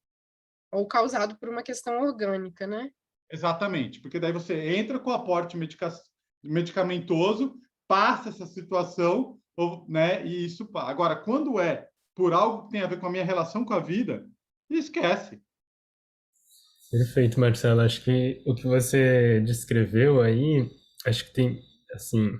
Ou causado por uma questão orgânica, né? Exatamente, porque daí você entra com o aporte medicamentoso, passa essa situação, né? E isso. Agora, quando é por algo que tem a ver com a minha relação com a vida, esquece. Perfeito, Marcelo. Acho que o que você descreveu aí, acho que tem, assim,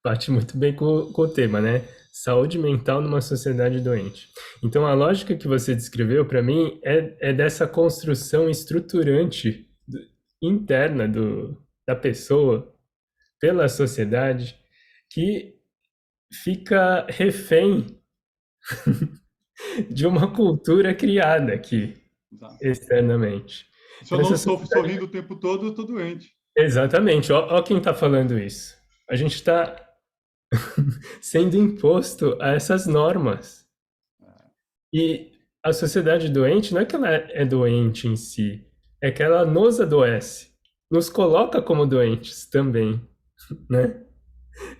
bate muito bem com o tema, né? Saúde mental numa sociedade doente. Então, a lógica que você descreveu, para mim, é dessa construção estruturante interna da pessoa pela sociedade que fica refém de uma cultura criada aqui Exato. externamente. Se eu não estou sorrindo o tempo todo, eu estou doente. Exatamente. Ó quem está falando isso. A gente está sendo imposto a essas normas. E a sociedade doente não é que ela é doente em si, é que ela nos adoece, nos coloca como doentes também, né?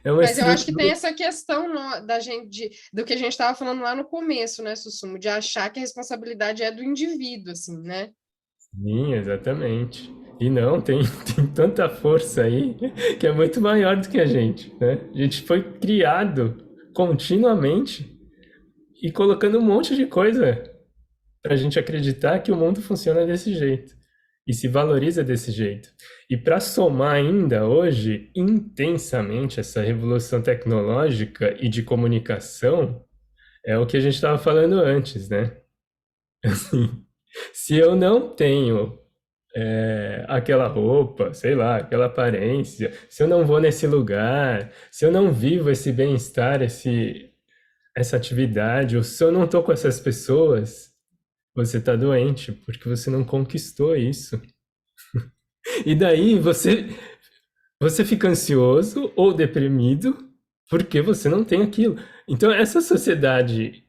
É uma Mas eu acho que tem estrutura. essa questão da gente, do que a gente estava falando lá no começo, né, Sussumo, de achar que a responsabilidade é do indivíduo, assim, né? Sim, exatamente. E não, tem tanta força aí que é muito maior do que a gente, né? A gente foi criado continuamente e colocando um monte de coisa para a gente acreditar que o mundo funciona desse jeito e se valoriza desse jeito. E para somar ainda hoje intensamente essa revolução tecnológica e de comunicação, é o que a gente estava falando antes, né? Assim, se eu não tenho aquela roupa, sei lá, aquela aparência, se eu não vou nesse lugar, se eu não vivo esse bem-estar, essa atividade, ou se eu não estou com essas pessoas, você está doente, porque você não conquistou isso. E daí você fica ansioso ou deprimido porque você não tem aquilo. Então, essa sociedade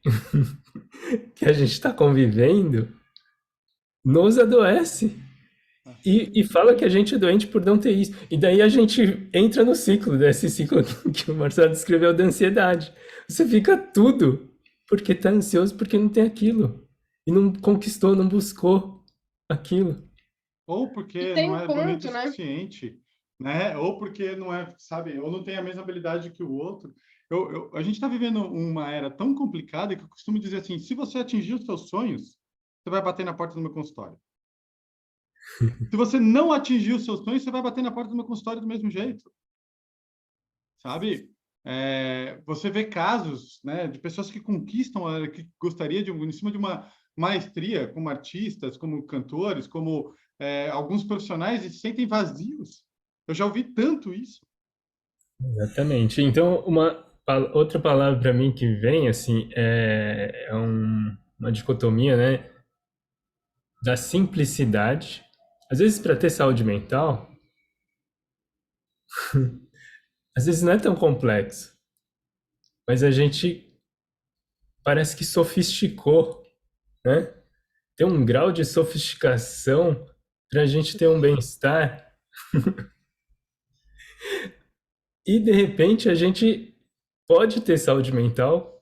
que a gente está convivendo nos adoece. E fala que a gente é doente por não ter isso. E daí a gente entra no ciclo, desse ciclo que o Marcelo descreveu da ansiedade. Você fica tudo porque está ansioso porque não tem aquilo. E não conquistou, não buscou aquilo. Ou E porque tem não um é bonito ponto, o né? suficiente, né? Ou porque não é, sabe, ou não tem a mesma habilidade que o outro. A gente está vivendo uma era tão complicada que eu costumo dizer assim: se você atingir os seus sonhos, você vai bater na porta do meu consultório. Se você não atingir os seus sonhos, você vai bater na porta do meu consultório do mesmo jeito, sabe? Você vê casos, né, de pessoas que conquistam, que gostaria de em cima de uma maestria, como artistas, como cantores, como alguns profissionais, e se sentem vazios. Eu já ouvi tanto isso. Exatamente. Então, outra palavra para mim que vem, assim, uma dicotomia, né? Da simplicidade. Às vezes, para ter saúde mental, às vezes não é tão complexo, mas a gente parece que sofisticou, né? Tem um grau de sofisticação para a gente ter um bem-estar e, de repente, a gente pode ter saúde mental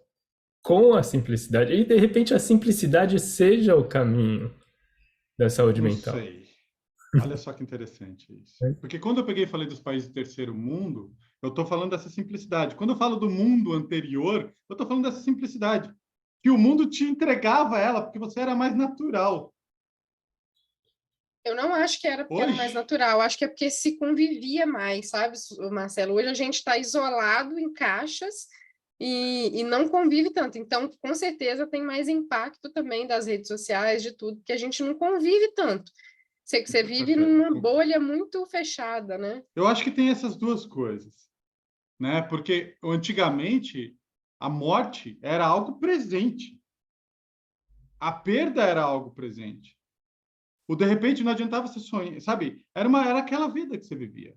com a simplicidade. E, de repente, a simplicidade seja o caminho da saúde Não mental. sei. Olha só que interessante isso. Porque quando eu peguei e falei dos países do terceiro mundo, eu estou falando dessa simplicidade. Quando eu falo do mundo anterior, eu estou falando dessa simplicidade. Que o mundo te entregava ela, porque você era mais natural. Eu não acho que era porque era mais Hoje, natural, acho que é porque se convivia mais, sabe, Marcelo? Hoje a gente está isolado em caixas e não convive tanto. Então, com certeza, tem mais impacto também das redes sociais, de tudo, porque a gente não convive tanto. Você vive numa bolha muito fechada, né? eu acho que tem essas duas coisas, né? Porque antigamente a morte era algo presente, a perda era algo presente. O de repente não adiantava você sonhar, sabe? Era aquela vida que você vivia,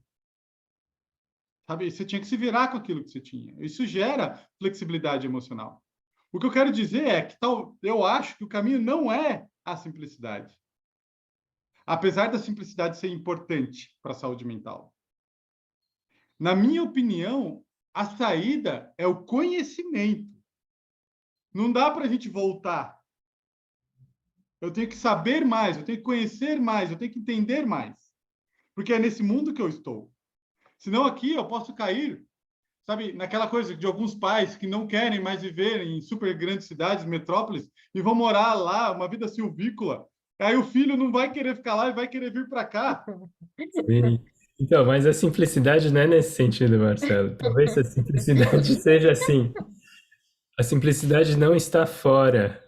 sabe? Você tinha que se virar com aquilo que você tinha. Isso gera flexibilidade emocional. O que eu quero dizer é que eu acho que o caminho não é a simplicidade. Apesar da simplicidade ser importante para a saúde mental. Na minha opinião, a saída é o conhecimento. Não dá para a gente voltar. Eu tenho que saber mais, eu tenho que conhecer mais, eu tenho que entender mais. Porque é nesse mundo que eu estou. Senão aqui eu posso cair, sabe, naquela coisa de alguns pais que não querem mais viver em super grandes cidades, metrópoles, e vão morar lá, uma vida silvícola. Aí o filho não vai querer ficar lá e vai querer vir para cá. Sim. Então, mas a simplicidade não é nesse sentido, Marcelo. Talvez a simplicidade seja assim. A simplicidade não está fora.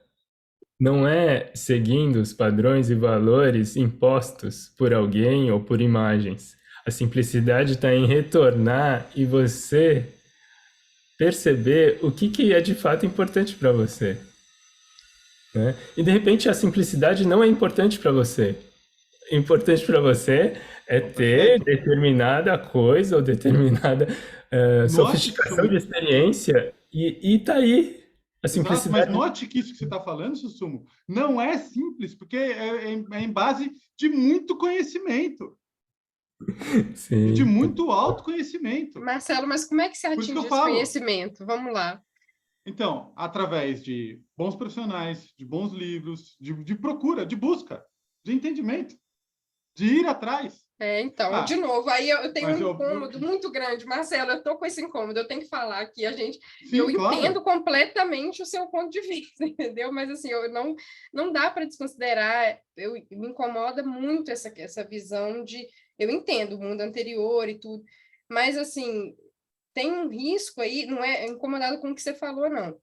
Não é seguindo os padrões e valores impostos por alguém ou por imagens. A simplicidade está em retornar e você perceber o que é de fato importante para você. Né? E de repente a simplicidade não é importante para você. Importante para você é ter Perfeito. determinada coisa ou determinada Note que sofisticação de experiência e tá aí. A Exato, mas simplicidade. note que isso que você está falando, Sussumo, não é simples, porque é em base de muito conhecimento e de Sim. muito autoconhecimento. Marcelo, mas como é que se Por isso que eu atinge esse falo. conhecimento? Vamos lá. Então, através de bons profissionais, de bons livros, de procura, de busca, de entendimento, de ir atrás. Então, de Ah, novo, aí eu tenho mas um incômodo muito grande. Marcelo, eu estou com esse incômodo, eu tenho que falar aqui, eu sim, entendo claro. completamente o seu ponto de vista, entendeu? Mas assim, não dá para desconsiderar, me incomoda muito essa visão de, eu entendo o mundo anterior e tudo, mas assim, tem um risco aí, não é incomodado com o que você falou, não.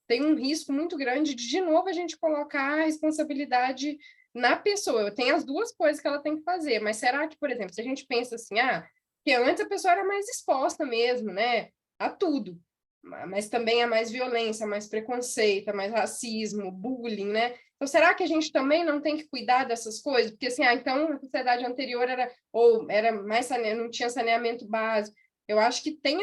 Tem um risco muito grande de novo, a gente colocar a responsabilidade na pessoa. Tem as duas coisas que ela tem que fazer, mas será que, por exemplo, se a gente pensa assim, que antes a pessoa era mais exposta mesmo, né, a tudo, mas também a mais violência, mais preconceito, mais racismo, bullying, né? Então, será que a gente também não tem que cuidar dessas coisas? Porque, assim, então, a sociedade anterior era mais não tinha saneamento básico. Eu acho que tem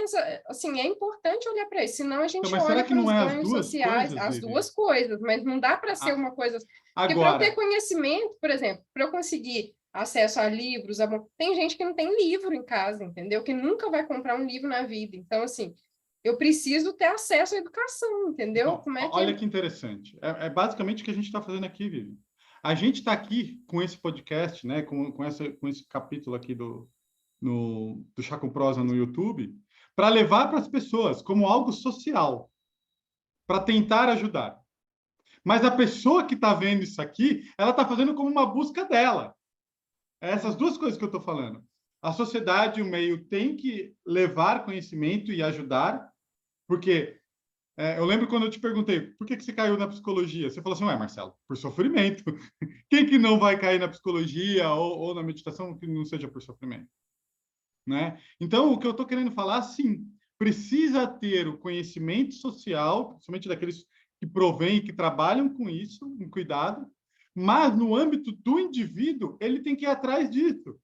assim, é importante olhar para isso, senão a Então, gente mas será olha que para não os é as ganhos duas sociais, coisas, as Vivi? duas coisas, mas não dá para ser uma coisa. Porque para eu ter Agora, conhecimento, por exemplo, para eu conseguir acesso a livros, tem gente que não tem livro em casa, entendeu? Que nunca vai comprar um livro na vida. Então, assim, eu preciso ter acesso à educação, entendeu? então, Como é olha que. que interessante. É basicamente o que a gente está fazendo aqui, Vivi. A gente está aqui com esse podcast, né, com esse capítulo aqui do Chá com Prosa no YouTube, para levar para as pessoas como algo social, para tentar ajudar. Mas a pessoa que está vendo isso aqui, ela está fazendo como uma busca dela. É essas duas coisas que eu estou falando. A sociedade, o meio, tem que levar conhecimento e ajudar, porque eu lembro quando eu te perguntei por que você caiu na psicologia. Você falou assim, ué, Marcelo, por sofrimento. Quem que não vai cair na psicologia ou na meditação que não seja por sofrimento? Né? Então, o que eu estou querendo falar, sim, precisa ter o conhecimento social, principalmente daqueles que provêm, que trabalham com isso, em cuidado, mas no âmbito do indivíduo, ele tem que ir atrás disso,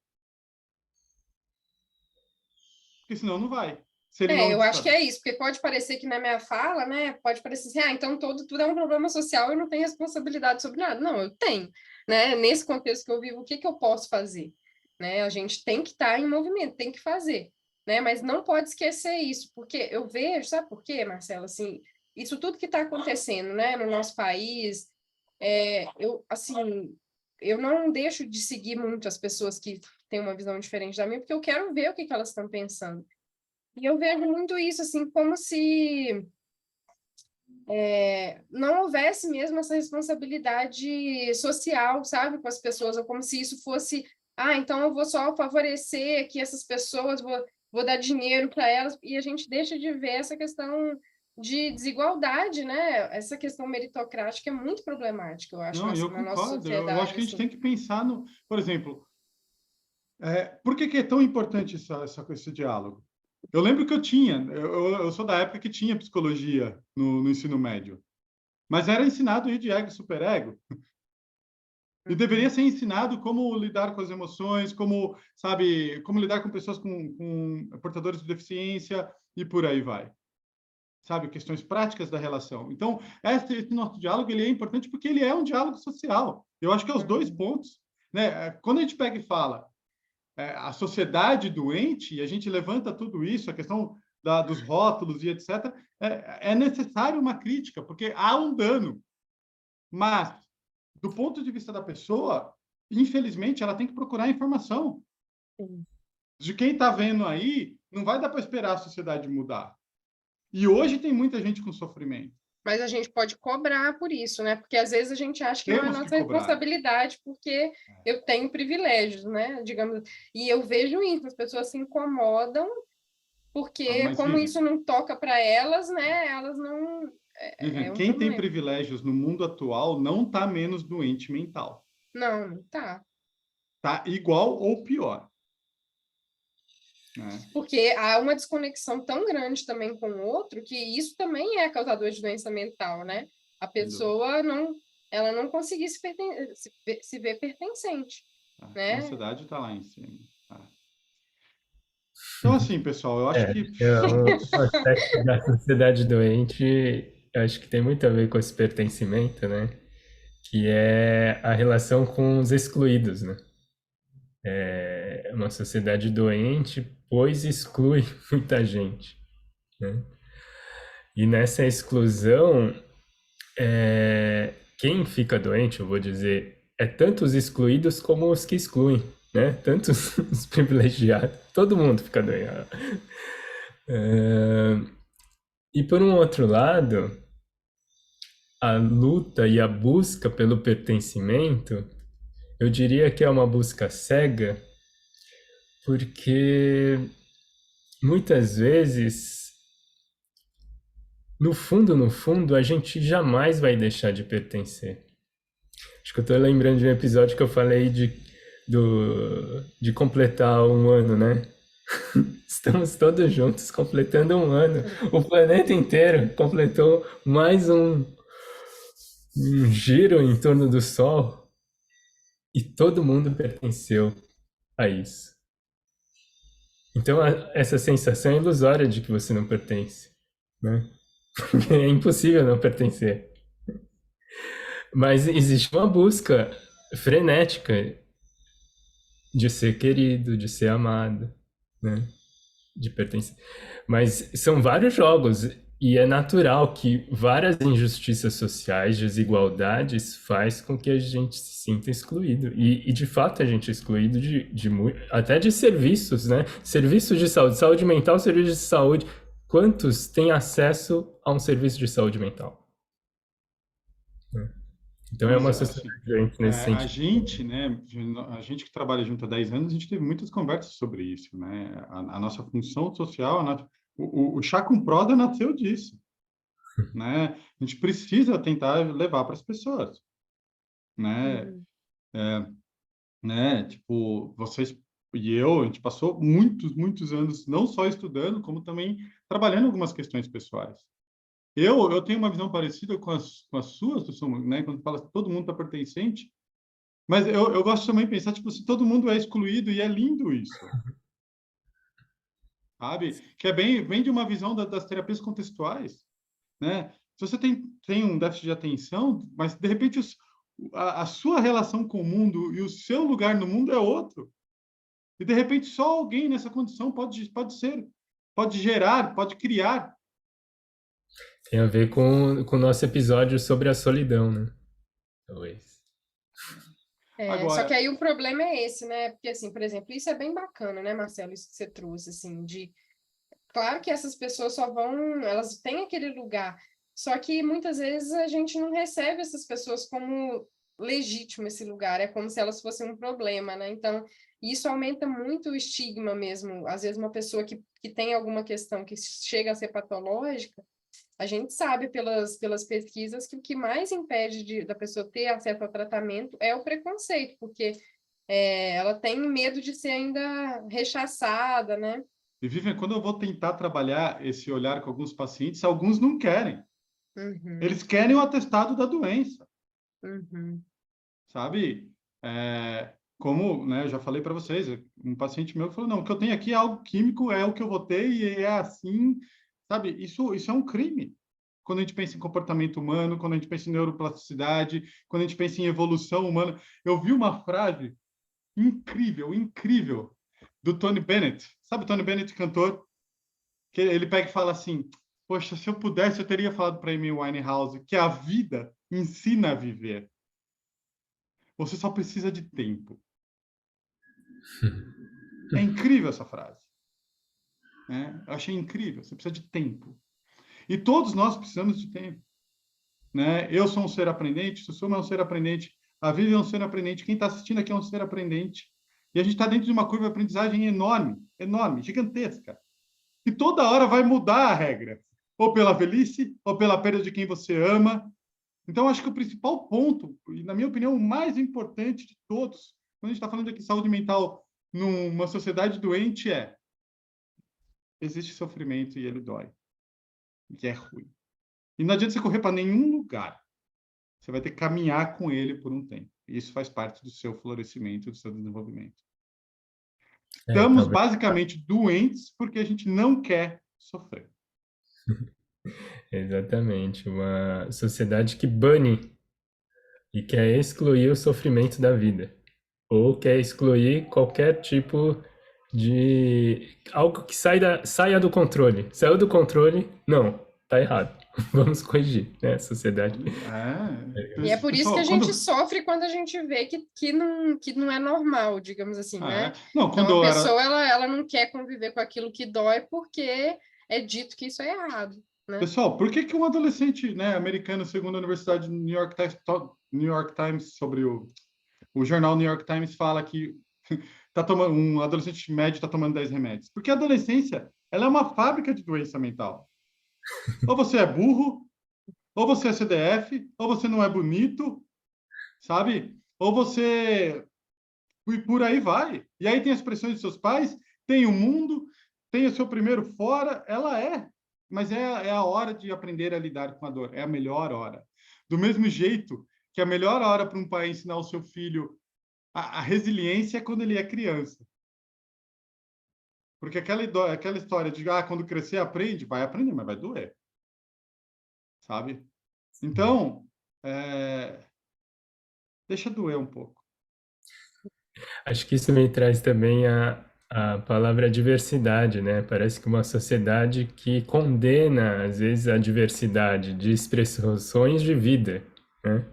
porque senão não vai. Se ele não Eu acho que sabe. é isso, porque pode parecer que na minha fala, né, pode parecer assim, então tudo é um problema social e eu não tenho responsabilidade sobre nada. Não, eu tenho, né? Nesse contexto que eu vivo, o que eu posso fazer? Né? A gente tem que estar em movimento, tem que fazer, né? Mas não pode esquecer isso, porque eu vejo, sabe por quê, Marcelo? Assim, isso tudo que está acontecendo, né, no nosso país, assim, eu não deixo de seguir muito as pessoas que têm uma visão diferente da minha, porque eu quero ver o que elas estão pensando. E eu vejo muito isso, assim, como se não houvesse mesmo essa responsabilidade social, sabe, com as pessoas, ou como se isso fosse, então eu vou só favorecer aqui essas pessoas, vou dar dinheiro para elas, e a gente deixa de ver essa questão de desigualdade, né? Essa questão meritocrática é muito problemática, eu acho, Não, eu na nossa concordo. Eu acho sociedade, que a gente assim. tem que pensar no... Por exemplo, por que é tão importante esse diálogo? Eu lembro que eu sou da época que tinha psicologia no ensino médio, mas era ensinado ir de ego e superego. E deveria ser ensinado como lidar com as emoções, como, sabe, como lidar com pessoas com portadores de deficiência e por aí vai. sabe? Questões práticas da relação. Então, esse nosso diálogo ele é importante porque ele é um diálogo social. Eu acho que é os dois pontos, né? Quando a gente pega e fala a sociedade doente, e a gente levanta tudo isso, a questão dos rótulos e etc., é necessário uma crítica, porque há um dano. Mas, do ponto de vista da pessoa, infelizmente, ela tem que procurar informação. De quem está vendo aí, não vai dar para esperar a sociedade mudar. E hoje tem muita gente com sofrimento. Mas a gente pode cobrar por isso, né? Porque às vezes a gente acha que não é Temos que nossa cobrar. responsabilidade, porque eu tenho privilégios, né? Digamos, e eu vejo isso, as pessoas se incomodam, porque Mas, como Vivian, isso não toca para elas, né? Elas não. Vivian, É um quem tem problema. privilégios no mundo atual não está menos doente mental. Não, tá. Está igual ou pior. Né? Porque há uma desconexão tão grande também com o outro, que isso também é causador de doença mental, né? A pessoa ela não conseguir se ver pertencente, né? A ansiedade está lá em cima. Tá? Então, assim, pessoal, eu acho que... Um aspecto da sociedade doente, eu acho que tem muito a ver com esse pertencimento, né? Que é a relação com os excluídos, né? É uma sociedade doente, pois exclui muita gente, né? E nessa exclusão, quem fica doente, eu vou dizer, é tanto os excluídos como os que excluem, né? Tanto os privilegiados, todo mundo fica doente. E por um outro lado, a luta e a busca pelo pertencimento, eu diria que é uma busca cega, porque muitas vezes, no fundo, a gente jamais vai deixar de pertencer. Acho que eu estou lembrando de um episódio que eu falei de completar um ano, né? Estamos todos juntos completando um ano. O planeta inteiro completou mais um giro em torno do Sol e todo mundo pertenceu a isso. Então, essa sensação é ilusória de que você não pertence, né? É impossível não pertencer. Mas existe uma busca frenética de ser querido, de ser amado, né? De pertencer. Mas são vários jogos e é natural que várias injustiças sociais, desigualdades, faz com que a gente se sinta excluído. E de fato a gente é excluído até de serviços, né? Serviços de saúde mental, serviços de saúde. Quantos têm acesso a um serviço de saúde mental? Então é uma sociedade nesse sentido. A gente, né, a gente que trabalha junto há 10 anos, a gente teve muitas conversas sobre isso, né? A nossa função social, o Chá com Prosa nasceu disso, né? A gente precisa tentar levar para as pessoas, né? Tipo, vocês e eu, a gente passou muitos anos não só estudando, como também trabalhando algumas questões pessoais. Eu tenho uma visão parecida com as suas, né? Quando fala que todo mundo está pertencente, mas eu gosto também de pensar, tipo, se todo mundo é excluído, e é lindo isso. Sabe? Que é bem de uma visão das terapias contextuais, né? Se você tem um déficit de atenção, mas, de repente, a sua relação com o mundo e o seu lugar no mundo é outro. E, de repente, só alguém nessa condição pode gerar, pode criar. Tem a ver com o nosso episódio sobre a solidão, né? Talvez. Só que aí o problema é esse, né? Porque, assim, por exemplo, isso é bem bacana, né, Marcelo? Isso que você trouxe, assim, Claro que essas pessoas elas têm aquele lugar, só que muitas vezes a gente não recebe essas pessoas como legítimo esse lugar, é como se elas fossem um problema, né? Então, isso aumenta muito o estigma mesmo. Às vezes uma pessoa que tem alguma questão que chega a ser patológica, a gente sabe pelas pesquisas que o que mais impede da pessoa ter acesso ao tratamento é o preconceito, porque ela tem medo de ser ainda rechaçada, né? E, Vivian, quando eu vou tentar trabalhar esse olhar com alguns pacientes, alguns não querem. Eles querem o atestado da doença. Sabe? Como, né, eu já falei para vocês, um paciente meu falou, não, o que eu tenho aqui é algo químico, é o que eu vou ter e é assim, sabe? Isso é um crime. Quando a gente pensa em comportamento humano, quando a gente pensa em neuroplasticidade, quando a gente pensa em evolução humana. Eu vi uma frase incrível, incrível, do Tony Bennett. Sabe o Tony Bennett, cantor? Que ele pega e fala assim, poxa, se eu pudesse, eu teria falado para Amy Winehouse que a vida ensina a viver. Você só precisa de tempo. É incrível essa frase. Né? Eu achei incrível. Você precisa de tempo. E todos nós precisamos de tempo. Né? Eu sou um ser aprendente, o Sussuma é um ser aprendente, a vida é um ser aprendente, quem está assistindo aqui é um ser aprendente. E a gente está dentro de uma curva de aprendizagem enorme, enorme, gigantesca. E toda hora vai mudar a regra. Ou pela velhice, ou pela perda de quem você ama. Então, acho que o principal ponto, e na minha opinião, o mais importante de todos, quando a gente está falando aqui de saúde mental numa sociedade doente, existe sofrimento e ele dói. E é ruim. E não adianta você correr para nenhum lugar. Você vai ter que caminhar com ele por um tempo. E isso faz parte do seu florescimento, do seu desenvolvimento. Estamos Talvez. basicamente doentes porque a gente não quer sofrer. Exatamente. Uma sociedade que bane e quer excluir o sofrimento da vida. Ou quer excluir qualquer tipo de algo que saia do controle. Saiu do controle, não, tá errado. Vamos corrigir, né, sociedade. E é por isso Pessoal, que a gente sofre quando a gente vê que não é normal, digamos assim, né? Não, Então, quando a pessoa, ela não quer conviver com aquilo que dói porque é dito que isso é errado, né? Pessoal, por que um adolescente, né, americano, segundo a Universidade do New York Times, sobre o jornal New York Times, fala que um adolescente médio está tomando 10 remédios? Porque a adolescência, ela é uma fábrica de doença mental. Ou você é burro, ou você é CDF, ou você não é bonito, sabe? Ou você... E por aí vai. E aí tem as pressões dos seus pais, tem o mundo, tem o seu primeiro fora, ela é. Mas é a hora de aprender a lidar com a dor. É a melhor hora. Do mesmo jeito que a melhor hora para um pai ensinar o seu filho a resiliência é quando ele é criança. Porque aquela história de quando crescer aprende, vai aprender, mas vai doer. Sabe? Então, deixa doer um pouco. Acho que isso me traz também a palavra diversidade, né? Parece que uma sociedade que condena, às vezes, a diversidade de expressões de vida, né?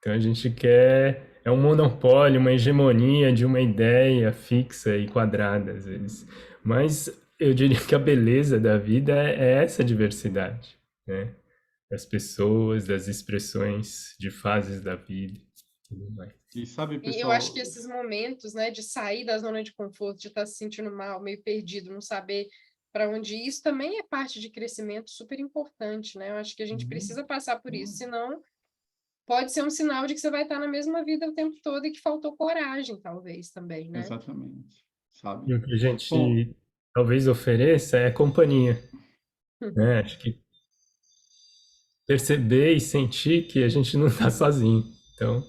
Então a gente quer... É um monopólio, uma hegemonia de uma ideia fixa e quadrada, às vezes. Mas eu diria que a beleza da vida é essa diversidade, né? Das pessoas, das expressões de fases da vida e tudo mais. E sabe, pessoal... E eu acho que esses momentos, né, de sair da zona de conforto, de estar se sentindo mal, meio perdido, não saber para onde ir, isso também é parte de crescimento super importante, né? Eu acho que a gente precisa passar por isso, senão pode ser um sinal de que você vai estar na mesma vida o tempo todo e que faltou coragem, talvez, também, né? Exatamente, sabe? E o que a gente Bom, talvez ofereça é companhia, né? Acho que perceber e sentir que a gente não está sozinho. Então,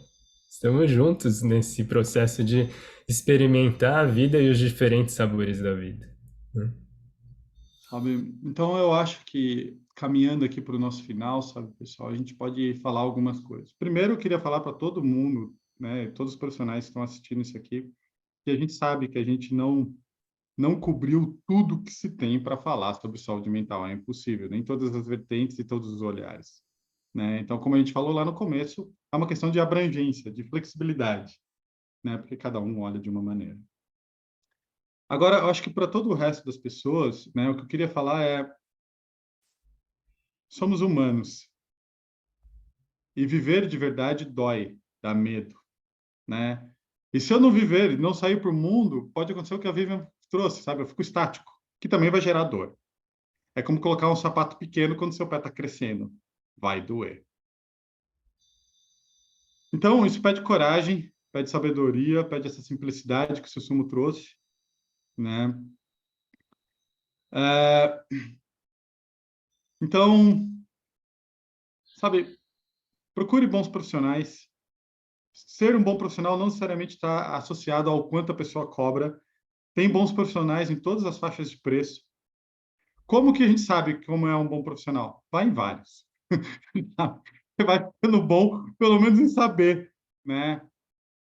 estamos juntos nesse processo de experimentar a vida e os diferentes sabores da vida, né? sabe? Então, eu acho que, caminhando aqui para o nosso final, sabe, pessoal, a gente pode falar algumas coisas. Primeiro, eu queria falar para todo mundo, né, todos os profissionais que estão assistindo isso aqui, que a gente sabe que a gente não cobriu tudo que se tem para falar sobre saúde mental. É impossível, nem todas as vertentes e todos os olhares, né? Então, como a gente falou lá no começo, é uma questão de abrangência, de flexibilidade, né? Porque cada um olha de uma maneira. Agora, eu acho que para todo o resto das pessoas, né, o que eu queria falar é: somos humanos. E viver de verdade dói, dá medo, né? E se eu não viver e não sair para o mundo, pode acontecer o que a Vivian trouxe, sabe? Eu fico estático, que também vai gerar dor. É como colocar um sapato pequeno quando seu pé está crescendo. Vai doer. Então, isso pede coragem, pede sabedoria, pede essa simplicidade que o Susumu trouxe, né? Então, sabe, procure bons profissionais. Ser um bom profissional não necessariamente está associado ao quanto a pessoa cobra. Tem bons profissionais em todas as faixas de preço. Como que a gente sabe como é um bom profissional? Vai em vários. Você vai ficando bom, pelo menos em saber, né?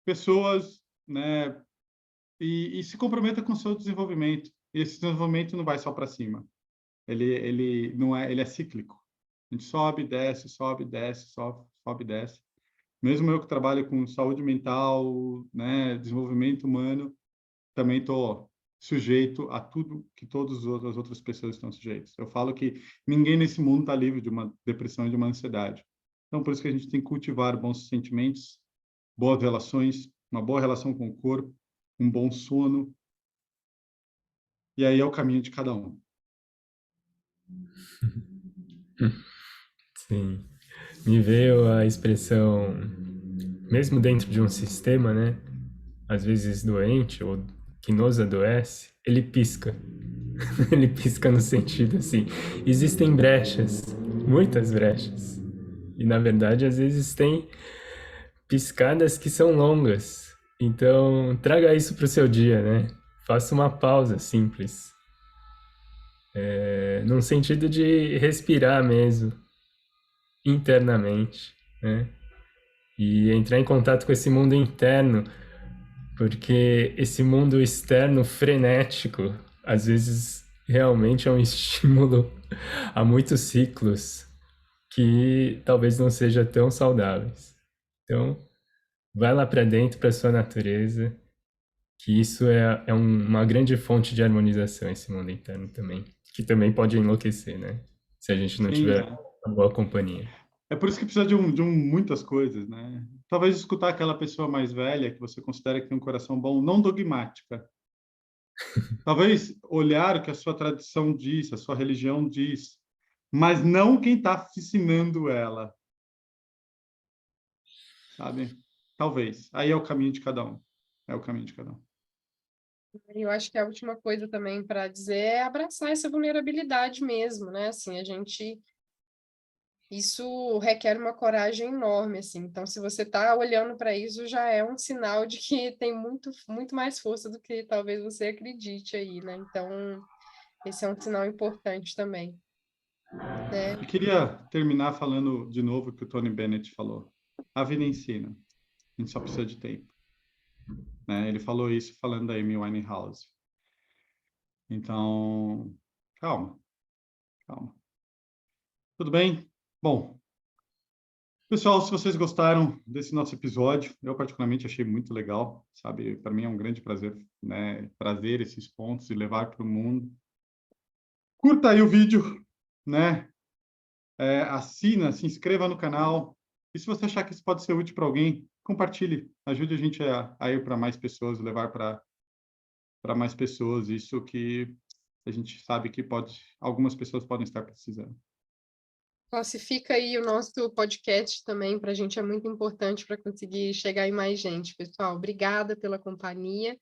Pessoas, né? E se comprometa com o seu desenvolvimento. E esse desenvolvimento não vai só para cima. Ele não é, ele é cíclico. A gente sobe, desce, sobe, desce, sobe, sobe, desce. Mesmo eu que trabalho com saúde mental, né, desenvolvimento humano, também estou sujeito a tudo que as outras pessoas estão sujeitas. Eu falo que ninguém nesse mundo está livre de uma depressão e de uma ansiedade. Então, por isso que a gente tem que cultivar bons sentimentos, boas relações, uma boa relação com o corpo, um bom sono, e aí é o caminho de cada um. Sim. Me veio a expressão, mesmo dentro de um sistema, né? Às vezes doente ou que nos adoece, ele pisca. Ele pisca no sentido assim, existem brechas, muitas brechas. E na verdade, às vezes tem piscadas que são longas. Então, traga isso para o seu dia, né? Faça uma pausa simples. Num sentido de respirar mesmo, internamente, né? E entrar em contato com esse mundo interno, porque esse mundo externo frenético, às vezes realmente é um estímulo a muitos ciclos que talvez não sejam tão saudáveis. Então, vai lá para dentro, para sua natureza, que isso é uma grande fonte de harmonização, esse mundo interno também, que também pode enlouquecer, né? Se a gente não Sim, tiver uma boa companhia. é por isso que precisa de muitas coisas, né? Talvez escutar aquela pessoa mais velha que você considera que tem um coração bom, não dogmática. Talvez olhar o que a sua tradição diz, a sua religião diz, mas não quem está ensinando ela, sabe? Talvez. Aí é o caminho de cada um. É o caminho de cada um. Eu acho que a última coisa também para dizer é abraçar essa vulnerabilidade mesmo, né? Assim, isso requer uma coragem enorme, assim. Então, se você está olhando para isso, já é um sinal de que tem muito, muito mais força do que talvez você acredite aí, né? Então, esse é um sinal importante também, né? Eu queria terminar falando de novo o que o Tony Bennett falou. A vida ensina. A gente só precisa de tempo. Né? Ele falou isso falando da Amy Winehouse. Então, calma, calma. Tudo bem? Bom, pessoal, se vocês gostaram desse nosso episódio, eu particularmente achei muito legal, sabe? Para mim é um grande prazer, né? Trazer esses pontos e levar para o mundo. Curta aí o vídeo, né? Assina, se inscreva no canal. E se você achar que isso pode ser útil para alguém, compartilhe. Ajude a gente a ir para mais pessoas, levar para mais pessoas isso que a gente sabe que algumas pessoas podem estar precisando. Classifica aí o nosso podcast também, para a gente é muito importante para conseguir chegar em mais gente, pessoal. Obrigada pela companhia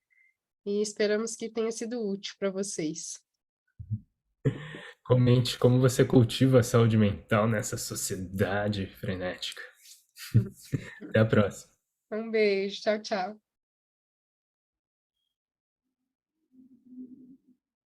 e esperamos que tenha sido útil para vocês. Comente como você cultiva a saúde mental nessa sociedade frenética. Até a próxima. Um beijo, tchau, tchau.